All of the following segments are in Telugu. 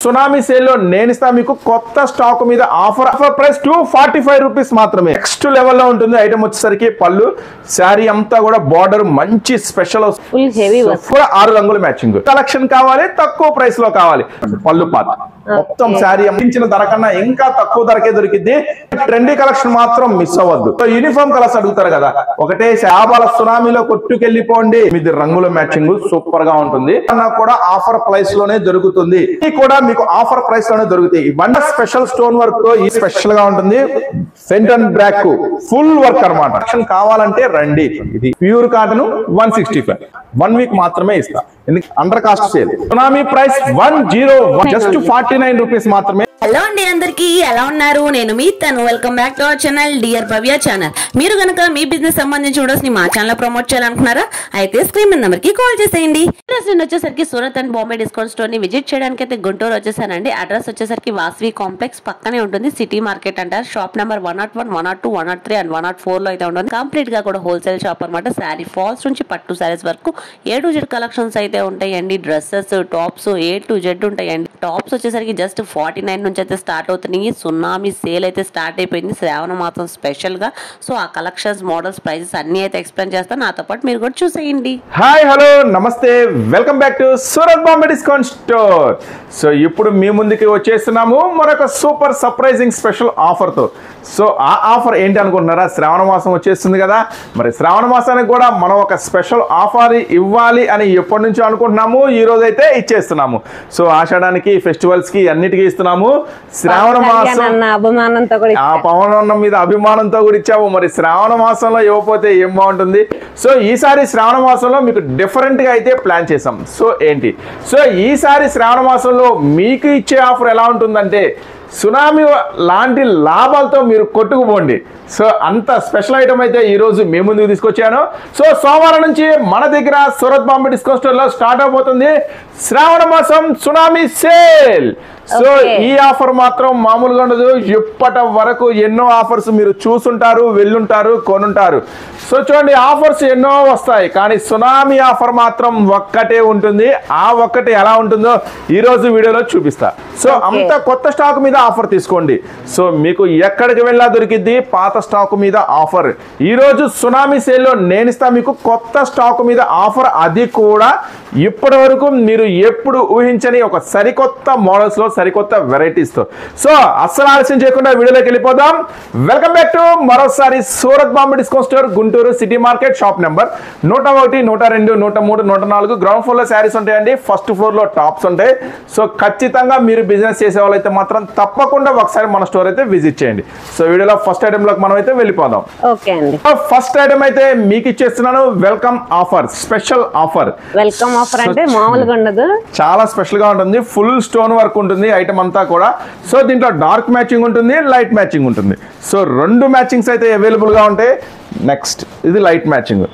సునామీ సేల్ లో నేను ఇస్తా మీకు కొత్త స్టాక్ మీద ఆఫర్ ప్రైస్ 245 రూపీస్ మాత్రమే. నెక్స్ట్ లెవెల్ లో ఉంటుంది. ఐటమ్ వచ్చేసరికి పళ్ళు శారీ అంతా కూడా బార్డర్ మంచి స్పెషల్ 6 రంగుల మ్యాచింగ్ కలెక్షన్ కావాలి, తక్కువ ప్రైస్ లో కావాలి. పళ్ళు పాత మొత్తం శారీ అందించిన ధర కన్నా ఇంకా తక్కువ ధరకే దొరికింది. ట్రెండీ కలెక్షన్ మాత్రం మిస్ అవ్వద్దు. యూనిఫామ్ కలర్స్ అడుగుతారు కదా, ఒకటే శాబాల సునామీలో కొట్టుకెళ్ళిపోండి. ఇది రంగుల మ్యాచింగ్ సూపర్ గా ఉంటుంది. కూడా ఆఫర్ ప్రైస్ లోనే దొరుకుతుంది. ఇది కూడా మీకు ఆఫర్ ప్రైస్ లోనే దొరుకుతాయి. ఇవన్నీ స్పెషల్ స్టోన్ వర్క్ తో ఈ స్పెషల్ గా ఉంటుంది. Front and back full work అన్నమాట. కావాలంటే రండి. ఇది ప్యూర్ కాటన్ 165 1 వీక్ మాత్రమే ఇస్తా. Under cost sale. Tsunami price 101 just 49 rupees మాత్రమే. హలో అండి, అందరికి ఎలా ఉన్నారు? నేను మీ తను. Welcome back to our channel dear Bhavya channel. మీరు గనక మీ బిజినెస్ సంబంధించి వీడియోస్ ని మా ఛానల్ ప్రమోట్ చేయాలనుకున్నారా? అయితే స్క్రీన్ మీద నెంబర్ కి కాల్ చేసేయండి. అడ్రస్ నేను వచ్చేసరికి Surat and Bombay discount store ని విజిట్ చేయడానికి అయితే గుంటూరు వచ్చేసానండి. అడ్రస్ వచ్చేసరికి వాసవి కాంప్లెక్స్ పక్కనే ఉంటుంది. సిటీ మార్కెట్ అంటారు. షాప్ నెంబర్ 101, 102, 103 అండ్ 104 లో అయితే ఉంటుంది. కంప్లీట్ గా కూడా హోల్సేల్ షాప్ అనమాట. శారీ ఫాల్స్ నుంచి పట్టు శారీస్ వరకు A to Z కలెక్షన్స్ అయితే ఉంటాయండి. Dresses, tops A to Z ఉంటాయండి. టాప్స్ వచ్చేసరికి జస్ట్ 49 నుంచి అయితే స్టార్ట్ అవుతున్నాయి. సునామీ సేల్ అయితే స్టార్ట్ అయిపోయింది శ్రావణ మాసం స్పెషల్ గా. సో ఆ కలెక్షన్స్, మోడల్స్, ప్రైజెస్ అన్ని అయితే ఎక్స్ప్లెయిన్ చేస్తాను. నాతో పాటు మీరు కూడా చూసేయండి. హాయ్, హలో, నమస్తే, welcome back to Surat Bombay discount store. So ఇప్పుడు మీ ముందుకి వచ్చేస్తున్నాము మరొక సూపర్ సర్ప్రైజింగ్ స్పెషల్ ఆఫర్ తో. సో ఆ ఆఫర్ ఏంటి అనుకుంటున్నారా? శ్రావణ మాసం వచ్చేస్తుంది కదా, మరి శ్రావణ మాసానికి కూడా మనం ఒక స్పెషల్ ఆఫర్ ఇవ్వాలి అని ఎప్పటి నుంచో అనుకుంటున్నాము. ఈ రోజు అయితే ఇచ్చేస్తున్నాము. సో ఆషాఢానికి, ఫెస్టివల్స్ కి అన్నిటికీ ఇస్తున్నాము. శ్రావణ మాసం ఆ పవన్ మీద అభిమానంతో కూడా ఇచ్చాము. మరి శ్రావణ మాసంలో ఇవ్వకపోతే ఏం బాగుంటుంది? సో ఈసారి శ్రావణ మాసంలో మీకు డిఫరెంట్ గా అయితే ప్లాన్ చేసాం. సో ఏంటి? సో ఈసారి శ్రావణ మాసంలో మీకు ఇచ్చే ఆఫర్ ఎలా ఉంటుందంటే సునామీ లాంటి లాభాలతో మీరు కొట్టుకుపోండి. సో అంత స్పెషల్ ఐటమ్ అయితే ఈ రోజు మీ ముందుకు తీసుకొచ్చాను. సో సోమవారం నుంచి మన దగ్గర సూరత్ బాంబే డిస్కౌంట్ స్టోర్ లో స్టార్ట్ అవబోతుంది శ్రావణ మాసం సునామీ సేల్. సో ఈ ఆఫర్ మాత్రం మామూలుగా ఉండదు. ఇప్పటి వరకు ఎన్నో ఆఫర్స్ మీరు చూసుంటారు, వెళ్ళుంటారు, కొనుంటారు. సో చూడండి, ఆఫర్స్ ఎన్నో వస్తాయి, కానీ సునామీ ఆఫర్ మాత్రం ఒక్కటే ఉంటుంది. ఆ ఒక్కటే ఎలా ఉంటుందో ఈ రోజు వీడియోలో చూపిస్తా. సో అంత కొత్త స్టాక్ మీద ఆఫర్ తీసుకోండి. సో మీకు ఎక్కడికి వెళ్ళా దొరికిద్ది పాత స్టాక్ మీద ఆఫర్. ఈ రోజు సునామీ సేల్ లో నేను ఇస్తా మీకు కొత్త స్టాక్ మీద ఆఫర్. అది కూడా ఇప్పటి వరకు మీరు ఎప్పుడు ఊహించని ఒక సరికొత్త మోడల్స్ లో, సరికొత్త వెరైటీస్ తో. సో అస్సలు ఆలస్యం చేయకుండా వీడియోలోకి వెళ్ళిపోదాం. వెల్కమ్ బ్యాక్ టు మరోసారి Surat Bombay discount store, Guntur city market, shop number 101, 102, 103, 104. Ground floor లో శారీస్ ఉంటాయండి, ఫస్ట్ ఫ్లోర్ లో టాప్స్ ఉంటాయి. సో ఖచ్చితంగా మీరు బిజినెస్ చేసే వాళ్ళైతే మాత్రం తప్పకుండా ఒకసారి మన స్టోర్ అయితే విజిట్ చేయండి. సో వీడియోలో ఫస్ట్ ఐటమ్ లోకి మనం అయితే వెళ్ళిపోదాం. ఫస్ట్ ఐటమ్ అయితే మీకు ఇచ్చేస్తున్నాను welcome offer, special offer. Welcome offer అంటే మామూలుగా ఉండదు, చాలా స్పెషల్ గా ఉంటుంది. ఫుల్ స్టోన్ వర్క్ ఉంటుంది ఐటమ్ అంతా కూడా. సో దీంట్లో డార్క్ మ్యాచింగ్ ఉంటుంది, లైట్ మ్యాచింగ్ ఉంటుంది. సో 2 మ్యాచింగ్స్ అయితే అవైలబుల్ గా ఉంటాయి. నెక్స్ట్ ఇది లైట్ మ్యాచింగ్.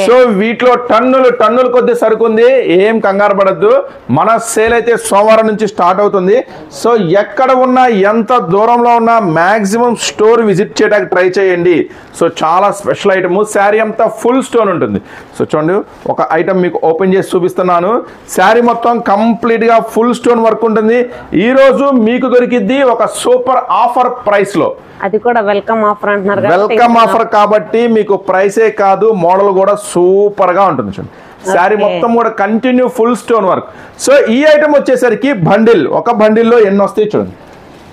సో వీటిలో టన్నులు కొద్ది సరుకు ఉంది. ఏం కంగారు పడద్దు. మన సేల్ అయితే సోమవారం నుంచి స్టార్ట్ అవుతుంది. సో ఎక్కడ ఉన్నా, ఎంత దూరంలో ఉన్నా మాక్సిమం స్టోర్ విజిట్ చేయడానికి ట్రై చేయండి. సో చాలా స్పెషల్ ఐటమ్. శారీ అంతా ఫుల్ స్టోన్ ఉంటుంది. సో చూడండి, ఒక ఐటమ్ మీకు ఓపెన్ చేసి చూపిస్తున్నాను. శారీ మొత్తం కంప్లీట్ గా ఫుల్ స్టోన్ వర్క్ ఉంటుంది. ఈ రోజు మీకు దొరికిద్ది ఒక సూపర్ ఆఫర్ ప్రైస్ లో. అది కూడా వెల్కమ్ ఆఫర్ అంటున్నారు. వెల్కమ్ ఆఫర్ కాబట్టి మీకు ప్రైసే కాదు, మోడల్ కూడా సూపర్ గా ఉంటుంది. చూడండి, శారీ మొత్తం కూడా continue full stone work. So ఈ ఐటమ్ వచ్చేసరికి బండిల్, ఒక బండిల్లో ఎన్ని వస్తాయి చూడండి.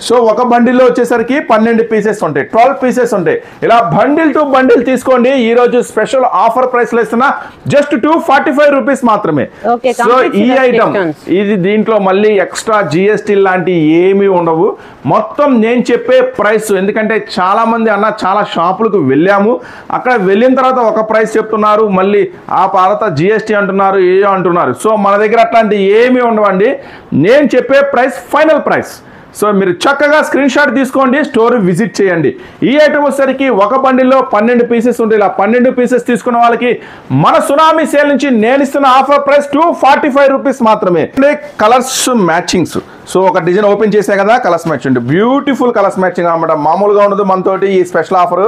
సో ఒక బండిల్లో వచ్చేసరికి 12 పీసెస్ ఉంటాయి, 12 పీసెస్ ఉంటాయి. ఇలా బండిల్ టు బండిల్ తీసుకోండి. ఈ రోజు స్పెషల్ ఆఫర్ ప్రైస్ లో ఇస్తున్నా జస్ట్ 245 రూపీస్ మాత్రమే. సో ఈ ఐటమ్ ఇది దీంట్లో మళ్ళీ ఎక్స్ట్రా GST లాంటి ఏమీ ఉండవు. మొత్తం నేను చెప్పే ప్రైస్. ఎందుకంటే చాలా మంది అన్న చాలా షాపులకు వెళ్ళాము, అక్కడ వెళ్ళిన తర్వాత ఒక ప్రైస్ చెప్తున్నారు, మళ్ళీ ఆ తర్వాత GST అంటున్నారు, ఏయో అంటున్నారు. సో మన దగ్గర అట్లాంటి ఏమీ ఉండవండి. నేను చెప్పే ప్రైస్ ఫైనల్ ప్రైస్. సో మీరు చక్కగా స్క్రీన్ షాట్ తీసుకోండి, స్టోర్ విజిట్ చేయండి. ఈ ఐటమ్ వచ్చేసరికి ఒక బండిల్లో 12 పీసెస్ ఉంటాయి. ఇలా 12 పీసెస్ తీసుకున్న వాళ్ళకి మన సునామీ సేల్ నుంచి నేను ఇస్తున్న ఆఫర్ ప్రైస్ 245 రూపీస్ మాత్రమే. కలర్స్ మ్యాచింగ్స్ సో ఒక డిజైన్ ఓపెన్ చేసే కదా colours matching, beautiful colours matching అనమాట. మామూలుగా ఉండదు మనతోటి ఈ స్పెషల్ ఆఫర్.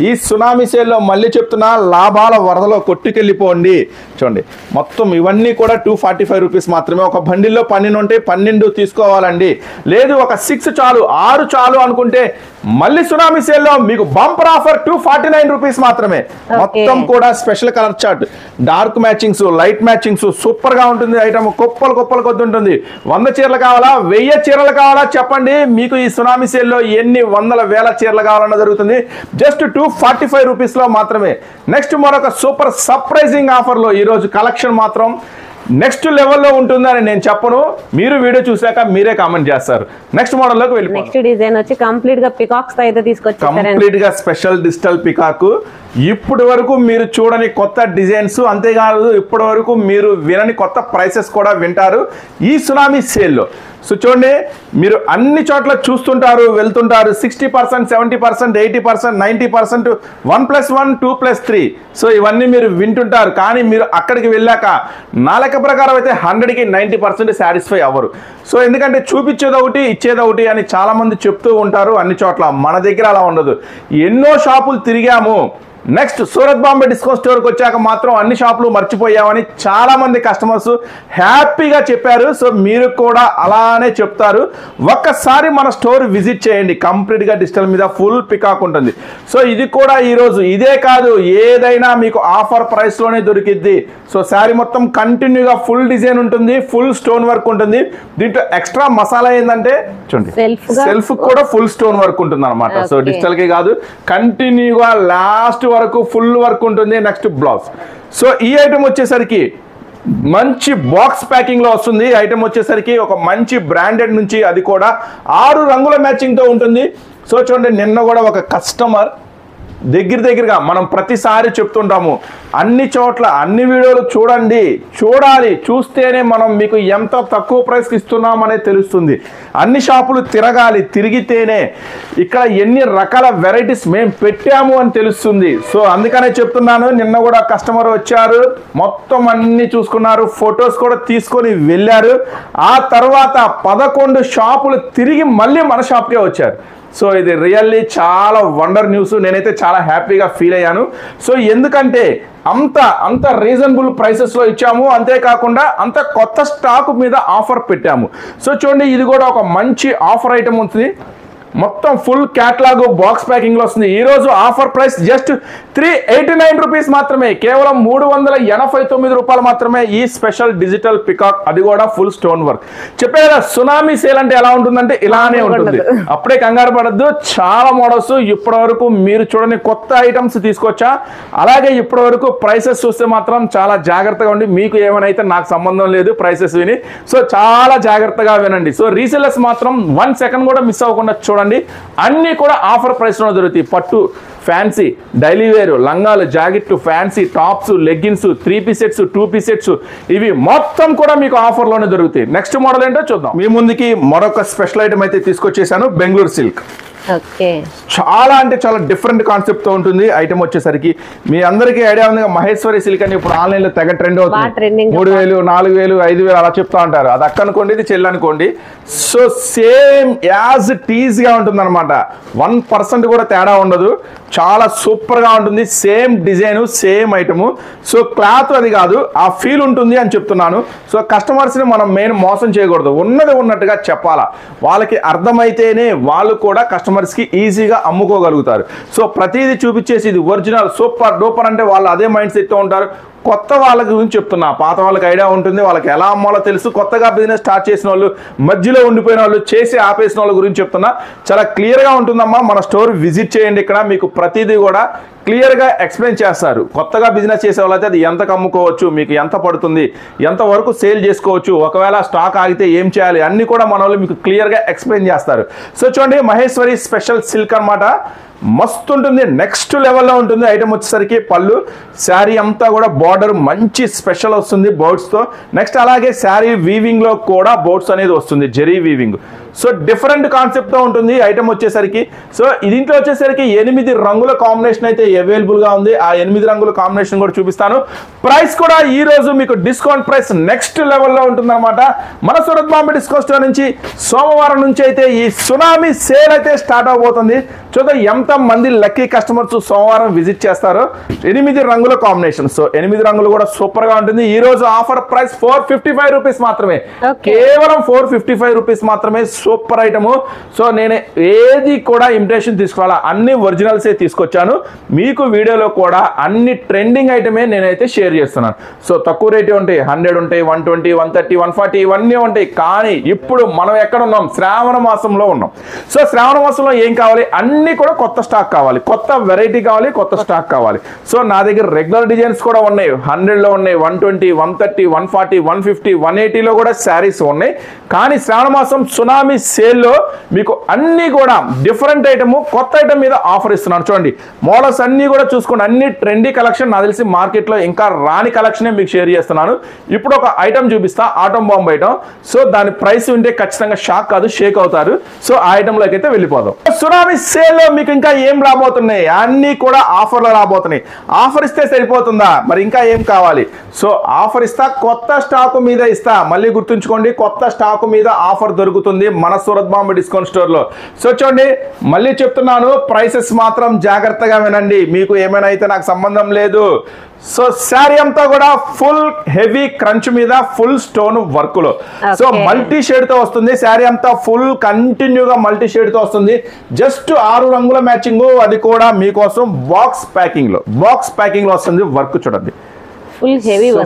ఈ సునామీ సేల్లో మళ్ళీ చెప్తున్నా, లాభాల వరదలో కొట్టుకెళ్ళిపోండి. చూడండి మొత్తం ఇవన్నీ కూడా 245 రూపీస్ మాత్రమే. ఒక బండిల్లో 12 ఉంటే 12 తీసుకోవాలండి. లేదు ఒక 6 చాలు 6 చాలు అనుకుంటే మళ్ళీ సునామీ సేల్లో మీకు బంపర్ ఆఫర్ 249 రూపీస్ మాత్రమే. మొత్తం కూడా special colour chart, dark matchings, light matchings, super గా ఉంటుంది ఐటమ్. కుప్పలు కుప్పలు కొద్ది ఉంటుంది. 100 చీరలు కావాలా 1000 చీరలు కావాలా చెప్పండి, మీకు ఈ సునామీ సేల్లో ఎన్ని వందల వేల చీరలు కావాలన్న జరుగుతుంది. జస్ట్ 245 రూపీస్ లో మాత్రమే. నెక్స్ట్ మరొక సూపర్ సర్ప్రైజింగ్ ఆఫర్ లో ఈరోజు కలెక్షన్ మాత్రం నెక్స్ట్ లెవెల్లో ఉంటుందని నేను చెప్పను, మీరు వీడియో చూసాక మీరే కామెంట్ చేస్తారు. నెక్స్ట్ మోడల్ లోకి వెళ్ళి నెక్స్ట్ డిజైన్ వచ్చి కంప్లీట్ గా పికాక్స్ తో అయితే తీసుకొచ్చారు. కంప్లీట్ గా స్పెషల్ డిజిటల్ పికాక్. ఇప్పటి వరకు మీరు చూడని కొత్త డిజైన్స్, అంతేకాదు ఇప్పటి వరకు మీరు వినని కొత్త ప్రైసెస్ కూడా వింటారు ఈ సునామీ సేల్లో. సో చూడండి, మీరు అన్ని చోట్ల చూస్తుంటారు, వెళ్తుంటారు. 60%, 70%, 80%, 90%, 1+1, 2+3. సో ఇవన్నీ మీరు వింటుంటారు, కానీ మీరు అక్కడికి వెళ్ళాక నా లెక్క ప్రకారం అయితే 100కి 90% సాటిస్ఫై అవ్వరు. సో ఎందుకంటే చూపించేది ఒకటి ఇచ్చేది ఒకటి అని చాలా మంది చెప్తూ ఉంటారు అన్ని చోట్ల. మన దగ్గర అలా ఉండదు. ఎన్నో షాపులు తిరిగాము. నెక్స్ట్ సూరత్ బాంబే డిస్కౌంట్ స్టోర్కి వచ్చాక మాత్రం అన్ని షాపులు మర్చిపోయామని చాలా మంది కస్టమర్స్ హ్యాపీగా చెప్పారు. సో మీరు కూడా అలానే చెప్తారు. ఒక్కసారి మన స్టోర్ విజిట్ చేయండి. కంప్లీట్గా డిజిటల్ మీద ఫుల్ పికాక్ ఉంటుంది. సో ఇది కూడా ఈరోజు ఇదే కాదు, ఏదైనా మీకు ఆఫర్ ప్రైస్లోనే దొరికిద్ది. సో శారీ మొత్తం కంటిన్యూగా ఫుల్ డిజైన్ ఉంటుంది, ఫుల్ స్టోన్ వర్క్ ఉంటుంది. దీంట్లో ఎక్స్ట్రా మసాలా ఏంటంటే చూడండి, సెల్ఫ్ కూడా ఫుల్ స్టోన్ వర్క్ ఉంటుంది అనమాట. సో డిజిటల్ కి కాదు, కంటిన్యూగా లాస్ట్ వరకు ఫుల్ వర్క్ ఉంటుంది. Next blouse. సో ఈ ఐటమ్ వచ్చేసరికి మంచి బాక్స్ ప్యాకింగ్ లో వస్తుంది. ఐటమ్ వచ్చేసరికి ఒక మంచి బ్రాండెడ్ నుంచి, అది కూడా 6 రంగుల మ్యాచింగ్ తో ఉంటుంది. సో చూడండి, నిన్న కూడా ఒక కస్టమర్ దగ్గరగా మనం ప్రతిసారి చెప్తుంటాము, అన్ని చోట్ల అన్ని వీడియోలు చూడాలి, చూస్తేనే మనం మీకు ఎంత తక్కువ ప్రైస్కి ఇస్తున్నాం అనేది తెలుస్తుంది. అన్ని షాపులు తిరిగితేనే ఇక్కడ ఎన్ని రకాల వెరైటీస్ మేము పెట్టాము అని తెలుస్తుంది. సో అందుకనే చెప్తున్నాను, నిన్న కూడా కస్టమర్ వచ్చారు, మొత్తం అన్ని చూసుకున్నారు, ఫొటోస్ కూడా తీసుకొని వెళ్ళారు. ఆ తర్వాత 11 షాపులు తిరిగి మళ్ళీ మన షాప్కే వచ్చారు. సో ఇది రియల్లీ చాలా వండర్ న్యూస్. నేనైతే చాలా హ్యాపీగా ఫీల్ అయ్యాను. సో ఎందుకంటే అంత రీజనబుల్ ప్రైసెస్లో ఇచ్చాము, అంతేకాకుండా అంత కొత్త స్టాక్ మీద ఆఫర్ పెట్టాము. సో చూడండి, ఇది కూడా ఒక మంచి ఆఫర్ ఐటమ్ ఉంటుంది. మొత్తం ఫుల్ క్యాటలాగ్ బాక్స్ ప్యాకింగ్ లో వస్తుంది. ఈ రోజు ఆఫర్ ప్రైస్ జస్ట్ 389 రూపీస్ మాత్రమే. కేవలం 389 రూపాయలు మాత్రమే ఈ స్పెషల్ డిజిటల్ పికాక్, అది కూడా ఫుల్ స్టోన్ వర్క్. చెప్పే కదా సునామీ సేల్ అంటే ఎలా ఉంటుందంటే ఇలానే ఉంటుంది. అప్పుడే కంగారు పడద్దు, చాలా మోడల్స్ ఇప్పటి వరకు మీరు చూడని కొత్త ఐటమ్స్ తీసుకొచ్చా. అలాగే ఇప్పటి వరకు ప్రైసెస్ చూస్తే మాత్రం చాలా జాగ్రత్తగా ఉండి, మీకు ఏమైనా నాకు సంబంధం లేదు ప్రైసెస్ విని. సో చాలా జాగ్రత్తగా వినండి. సో రీసెల్లర్స్ మాత్రం 1 సెకండ్ కూడా మిస్ అవ్వకుండా చూడండి. అన్ని కూడా ఆఫర్ ప్రైస్ లో దొరుకుతాయి. పట్టు, ఫ్యాన్సీ, డైలీ వేర్, లంగాలు, జాకెట్లు, fancy tops, leggings, 3 piece sets, 2 piece sets, ఇవి మొత్తం కూడా మీకు ఆఫర్ లోనే దొరుకుతాయి. నెక్స్ట్ మోడల్ ఏంటో చూద్దాం. మీ ముందుకి మరొక స్పెషల్ ఐటమ్ అయితే తీసుకొచ్చేసాను, బెంగళూరు సిల్క్. చాలా అంటే చాలా డిఫరెంట్ కాన్సెప్ట్ తో ఉంటుంది. ఐటమ్ వచ్చేసరికి మీ అందరికీ ఐడియా ఉంది, మహేశ్వరి సిల్క్ అని ఇప్పుడు ఆన్లైన్ లో తెగ ట్రెండ్ అవుతుంది. 3000, 4000, 5000 అలా చెప్తా ఉంటారు. అది అక్క అనుకోండి, ఇది చెల్లి అనుకోండి. సో సేమ్ యాజ్ టీజ్ గా ఉంటుంది అనమాట. 1% కూడా తేడా ఉండదు. చాలా సూపర్ గా ఉంటుంది. Same design, same item. So cloth అది కాదు, ఆ ఫీల్ ఉంటుంది అని చెప్తున్నాను. సో కస్టమర్స్ ని మనం మెయిన్ మోసం చేయకూడదు, ఉన్నది ఉన్నట్టుగా చెప్పాలా. వాళ్ళకి అర్థమైతేనే వాళ్ళు కూడా కస్టమర్స్ కి ఈజీగా అమ్ముకోగలుగుతారు. సో ప్రతిదీ చూపించేసి ఇది ఒరిజినల్ సూపర్ డూపర్ అంటే వాళ్ళు అదే మైండ్ సెట్ తో ఉంటారు. కొత్త వాళ్ళ గురించి చెప్తున్నా, పాత వాళ్ళకి ఐడియా ఉంటుంది, వాళ్ళకి ఎలా అమ్మాలో తెలుసు. కొత్తగా బిజినెస్ స్టార్ట్ చేసిన వాళ్ళు, మధ్యలో ఉండిపోయిన వాళ్ళు, చేసి ఆపేసిన వాళ్ళ గురించి చెప్తున్నా. చాలా క్లియర్ గా ఉంటుందమ్మా. మన స్టోర్ విజిట్ చేయండి. ఇక్కడ మీకు ప్రతిదీ కూడా క్లియర్ గా ఎక్స్ప్లెయిన్ చేస్తారు. కొత్తగా బిజినెస్ చేసే వాళ్ళైతే అది ఎంతకు అమ్ముకోవచ్చు, మీకు ఎంత పడుతుంది, ఎంత వరకు సేల్ చేసుకోవచ్చు, ఒకవేళ స్టాక్ ఆగితే ఏం చేయాలి, అన్ని కూడా మన వాళ్ళు మీకు క్లియర్ గా ఎక్స్ప్లెయిన్ చేస్తారు. సో చూడండి, మహేశ్వరి స్పెషల్ సిల్క్ అనమాట. మస్తు ఉంటుంది, నెక్స్ట్ లెవెల్లో ఉంటుంది. ఐటమ్ వచ్చేసరికి పళ్ళు, శారీ అంతా కూడా బార్డర్ మంచి స్పెషల్ వస్తుంది బోర్డ్స్ తో. నెక్స్ట్ అలాగే శారీ వీవింగ్ లో కూడా బోర్డ్స్ అనేది వస్తుంది, zari weaving. So different concept తో ఉంటుంది ఐటమ్ వచ్చేసరికి. సో దీంట్లో వచ్చేసరికి 8 రంగుల కాంబినేషన్ అయితే అవైలబుల్ గా ఉంది. ఆ 8 రంగుల కాంబినేషన్ కూడా చూపిస్తాను. ప్రైస్ కూడా ఈ రోజు మీకు డిస్కౌంట్ ప్రైస్ నెక్స్ట్ లెవెల్లో ఉంటుంది అనమాట. మన సూరత్ బాంబే డిస్కౌంట్ స్టోర్ నుంచి సోమవారం నుంచి అయితే ఈ సునామీ సేల్ అయితే స్టార్ట్ అవబోతుంది. చూద్దాం ఎంత మంది లక్కీ కస్టమర్స్ సోమవారం విజిట్ చేస్తారో. 8 రంగుల కాంబినేషన్. సో 8 రంగులు కూడా సూపర్ గా ఉంటుంది. ఈ రోజు ఆఫర్ ప్రైస్ 455 రూపీస్ మాత్రమే, కేవలం 455 రూపీస్ మాత్రమే. Super item. సో నేను ఏది కూడా ఇమిటేషన్ తీసుకోవాలా, అన్ని ఒరిజినల్స్ తీసుకొచ్చాను. మీకు వీడియోలో కూడా అన్ని ట్రెండింగ్ ఐటమే నేనైతే షేర్ చేస్తున్నాను. సో తక్కువ రేటే ఉంటాయి, 100 ఉంటాయి, 120, 130, 140 ఇవన్నీ ఉంటాయి. కానీ ఇప్పుడు మనం ఎక్కడ ఉన్నాం? శ్రావణ మాసంలో ఉన్నాం. సో శ్రావణ మాసంలో ఏం కావాలి? అన్ని కూడా కొత్త స్టాక్ కావాలి, కొత్త వెరైటీ కావాలి, కొత్త స్టాక్ కావాలి. సో నా దగ్గర రెగ్యులర్ డిజైన్స్ కూడా ఉన్నాయి, 100లో ఉన్నాయి, 120, 130, 140, 150, 180లో కూడా శారీస్ ఉన్నాయి. కానీ శ్రావణ మాసం సునామీ సేల్లో మీకు అన్ని కూడా డిఫరెంట్ ఐటమ్, కొత్త ఐటమ్ మీద ఆఫర్ ఇస్తున్నాను. చూడండి మోడల్స్ అన్ని కూడా చూసుకోండి, అన్ని ట్రెండీ కలెక్షన్. నాకు తెలిసి మార్కెట్ లో ఇంకా రాని కలెక్షనే మీకు షేర్ చేస్తున్నాను. ఇప్పుడు ఒక ఐటమ్ చూపిస్తా, ఆటం బాంబ్ ఐటమ్. సో దాని ప్రైస్ ఉంటే ఖచ్చితంగా షాక్ కాదు, షేక్ అవుతారు. సో ఆ ఐటమ్ లోకి అయితే వెళ్ళిపోదాం. సునామీ సేల్ లో మీకు ఇంకా ఏం రాబోతున్నాయి? అన్ని కూడా ఆఫర్లు రాబోతున్నాయి. ఆఫర్ ఇస్తే సరిపోతుందా? మరి ఇంకా ఏం కావాలి? సో ఆఫర్ ఇస్తా, కొత్త స్టాక్ మీద ఇస్తా. మళ్ళీ గుర్తుంచుకోండి, కొత్త స్టాక్ మీద ఆఫర్ దొరుకుతుంది మన సూరత్ బాంబే డిస్కౌంట్ స్టోర్ లో. సో చూడండి మళ్ళీ చెప్తున్నాను, ప్రైసెస్ మాత్రం జాగ్రత్తగా వినండి. మీకు ఏమైనా అయితే నాకు సంబంధం లేదు. సో శారీ అంతా కూడా ఫుల్ హెవీ క్రంచ్ మీద ఫుల్ స్టోన్ వర్క్ లో. సో మల్టీ షేడ్ తో వస్తుంది. శారీ అంతా ఫుల్ కంటిన్యూగా మల్టీ షేడ్ తో వస్తుంది. జస్ట్ 6 రంగుల మ్యాచింగ్, అది కూడా మీకోసం బాక్స్ ప్యాకింగ్ లో వస్తుంది. వర్క్ చూడండి,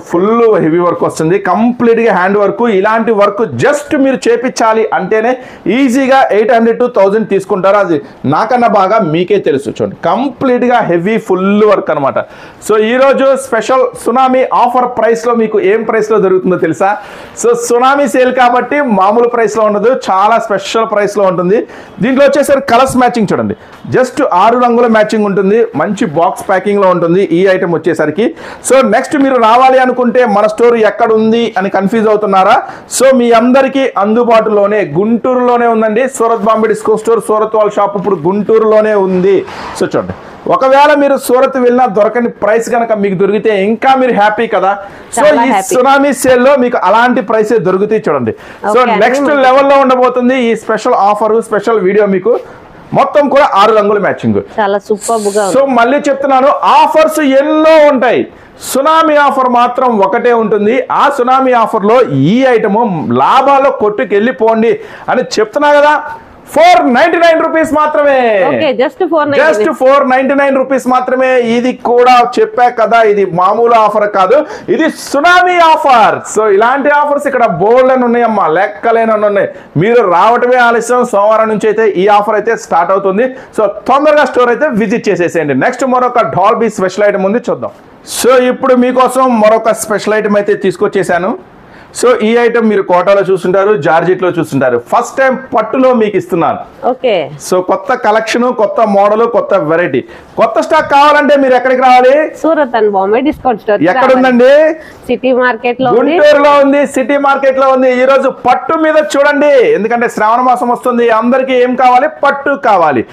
ఫుల్ హెవీ వర్క్ వస్తుంది, కంప్లీట్ గా హ్యాండ్ వర్క్. ఇలాంటి వర్క్ జస్ట్ మీరు చేపించాలి అంటేనే ఈజీగా 800 to 1000 తీసుకుంటారు. అది నాకన్నా బాగా మీకే తెలుసు. చూడండి కంప్లీట్ గా హెవీ ఫుల్ వర్క్ అనమాట. సో ఈ రోజు స్పెషల్ సునామీ ఆఫర్ ప్రైస్ లో మీకు ఏం ప్రైస్ లో దొరుకుతుందో తెలుసా? సో సునామీ సేల్ కాబట్టి మామూలు ప్రైస్ లో ఉండదు, చాలా స్పెషల్ ప్రైస్ లో ఉంటుంది. దీంట్లో వచ్చేసరికి కలర్స్ మ్యాచింగ్ చూడండి, జస్ట్ 6 రంగుల మ్యాచింగ్ ఉంటుంది, మంచి బాక్స్ ప్యాకింగ్ లో ఉంటుంది ఈ ఐటమ్ వచ్చేసరికి. సో నెక్స్ట్ మీరు రావాలి అనుకుంటే మన స్టోర్ ఎక్కడ ఉంది అని కన్ఫ్యూజ్ అవుతున్నారా? సో మీ అందరికీ అందుబాటులోనే గుంటూరులోనే ఉందండి సూరత్ బాంబే డిస్కౌంట్ స్టోర్. సూరత్ వాళ్ళ షాప్ ఇప్పుడు గుంటూరులోనే ఉంది. సో చూడండి, ఒకవేళ మీరు సూరత్ వెళ్ళినా దొరకని ప్రైస్ కనుక మీకు దొరికితే ఇంకా మీరు హ్యాపీ కదా. సో ఈ సునామీ సేల్ లో మీకు అలాంటి ప్రైసే దొరుకుతాయి చూడండి. సో నెక్స్ట్ లెవెల్లో ఉండబోతుంది ఈ స్పెషల్ ఆఫర్, స్పెషల్ వీడియో. మీకు మొత్తం కూడా 6 రంగుల మ్యాచింగ్, చాలా సూపర్ గా. సో మళ్ళీ చెప్తున్నాను, ఆఫర్స్ ఎన్నో ఉంటాయి, సునామీ ఆఫర్ మాత్రం ఒకటే ఉంటుంది. ఆ సునామీ ఆఫర్ లో ఈ ఐటమ్ లాభాల్లో కొట్టుకెళ్ళిపోండి అని చెప్తున్నా కదా. 499 రూపీస్ మాత్రమే, జస్ట్ 499 రూపీస్ మాత్రమే. ఇది కూడా చెప్పా కదా, ఇది మామూలు ఆఫర్ కాదు, ఇది సునామీ ఆఫర్. సో ఇలాంటి ఆఫర్స్ ఇక్కడ బోల్డ్ అని ఉన్నాయమ్మా, లెక్కలేనని ఉన్నాయి. మీరు రావటమే ఆలస్యం. సోమవారం నుంచి అయితే ఈ ఆఫర్ అయితే స్టార్ట్ అవుతుంది. సో తొందరగా స్టోర్ అయితే విజిట్ చేసేసేయండి. నెక్స్ట్ మరొక డాల్బీ స్పెషల్ ఐటమ్ ఉంది, చూద్దాం. సో ఇప్పుడు మీకోసం మరొక స్పెషల్ ఐటమ్ అయితే తీసుకొచ్చేసాను. సో ఈ ఐటమ్ మీరు కోటాలో చూస్తుంటారు, జార్జెట్ లో చూస్తుంటారు. ఫస్ట్ టైం పట్టులో మీకు ఇస్తున్నాను. ఓకే. సో కొత్త కలెక్షన్, కొత్త మోడల్, కొత్త వెరైటీ, కొత్త స్టాక్ కావాలంటే మీరు ఎక్కడికి రావాలి? Surat and Bombay discount store. ఎక్కడ ఉందండి? సిటీ మార్కెట్ లో, గుంటూరులో ఉంది, సిటీ మార్కెట్ లో ఉంది. ఈ రోజు పట్టు మీద చూడండి, ఎందుకంటే శ్రావణ మాసం వస్తుంది, అందరికి ఏం కావాలి? పట్టు కావాలి.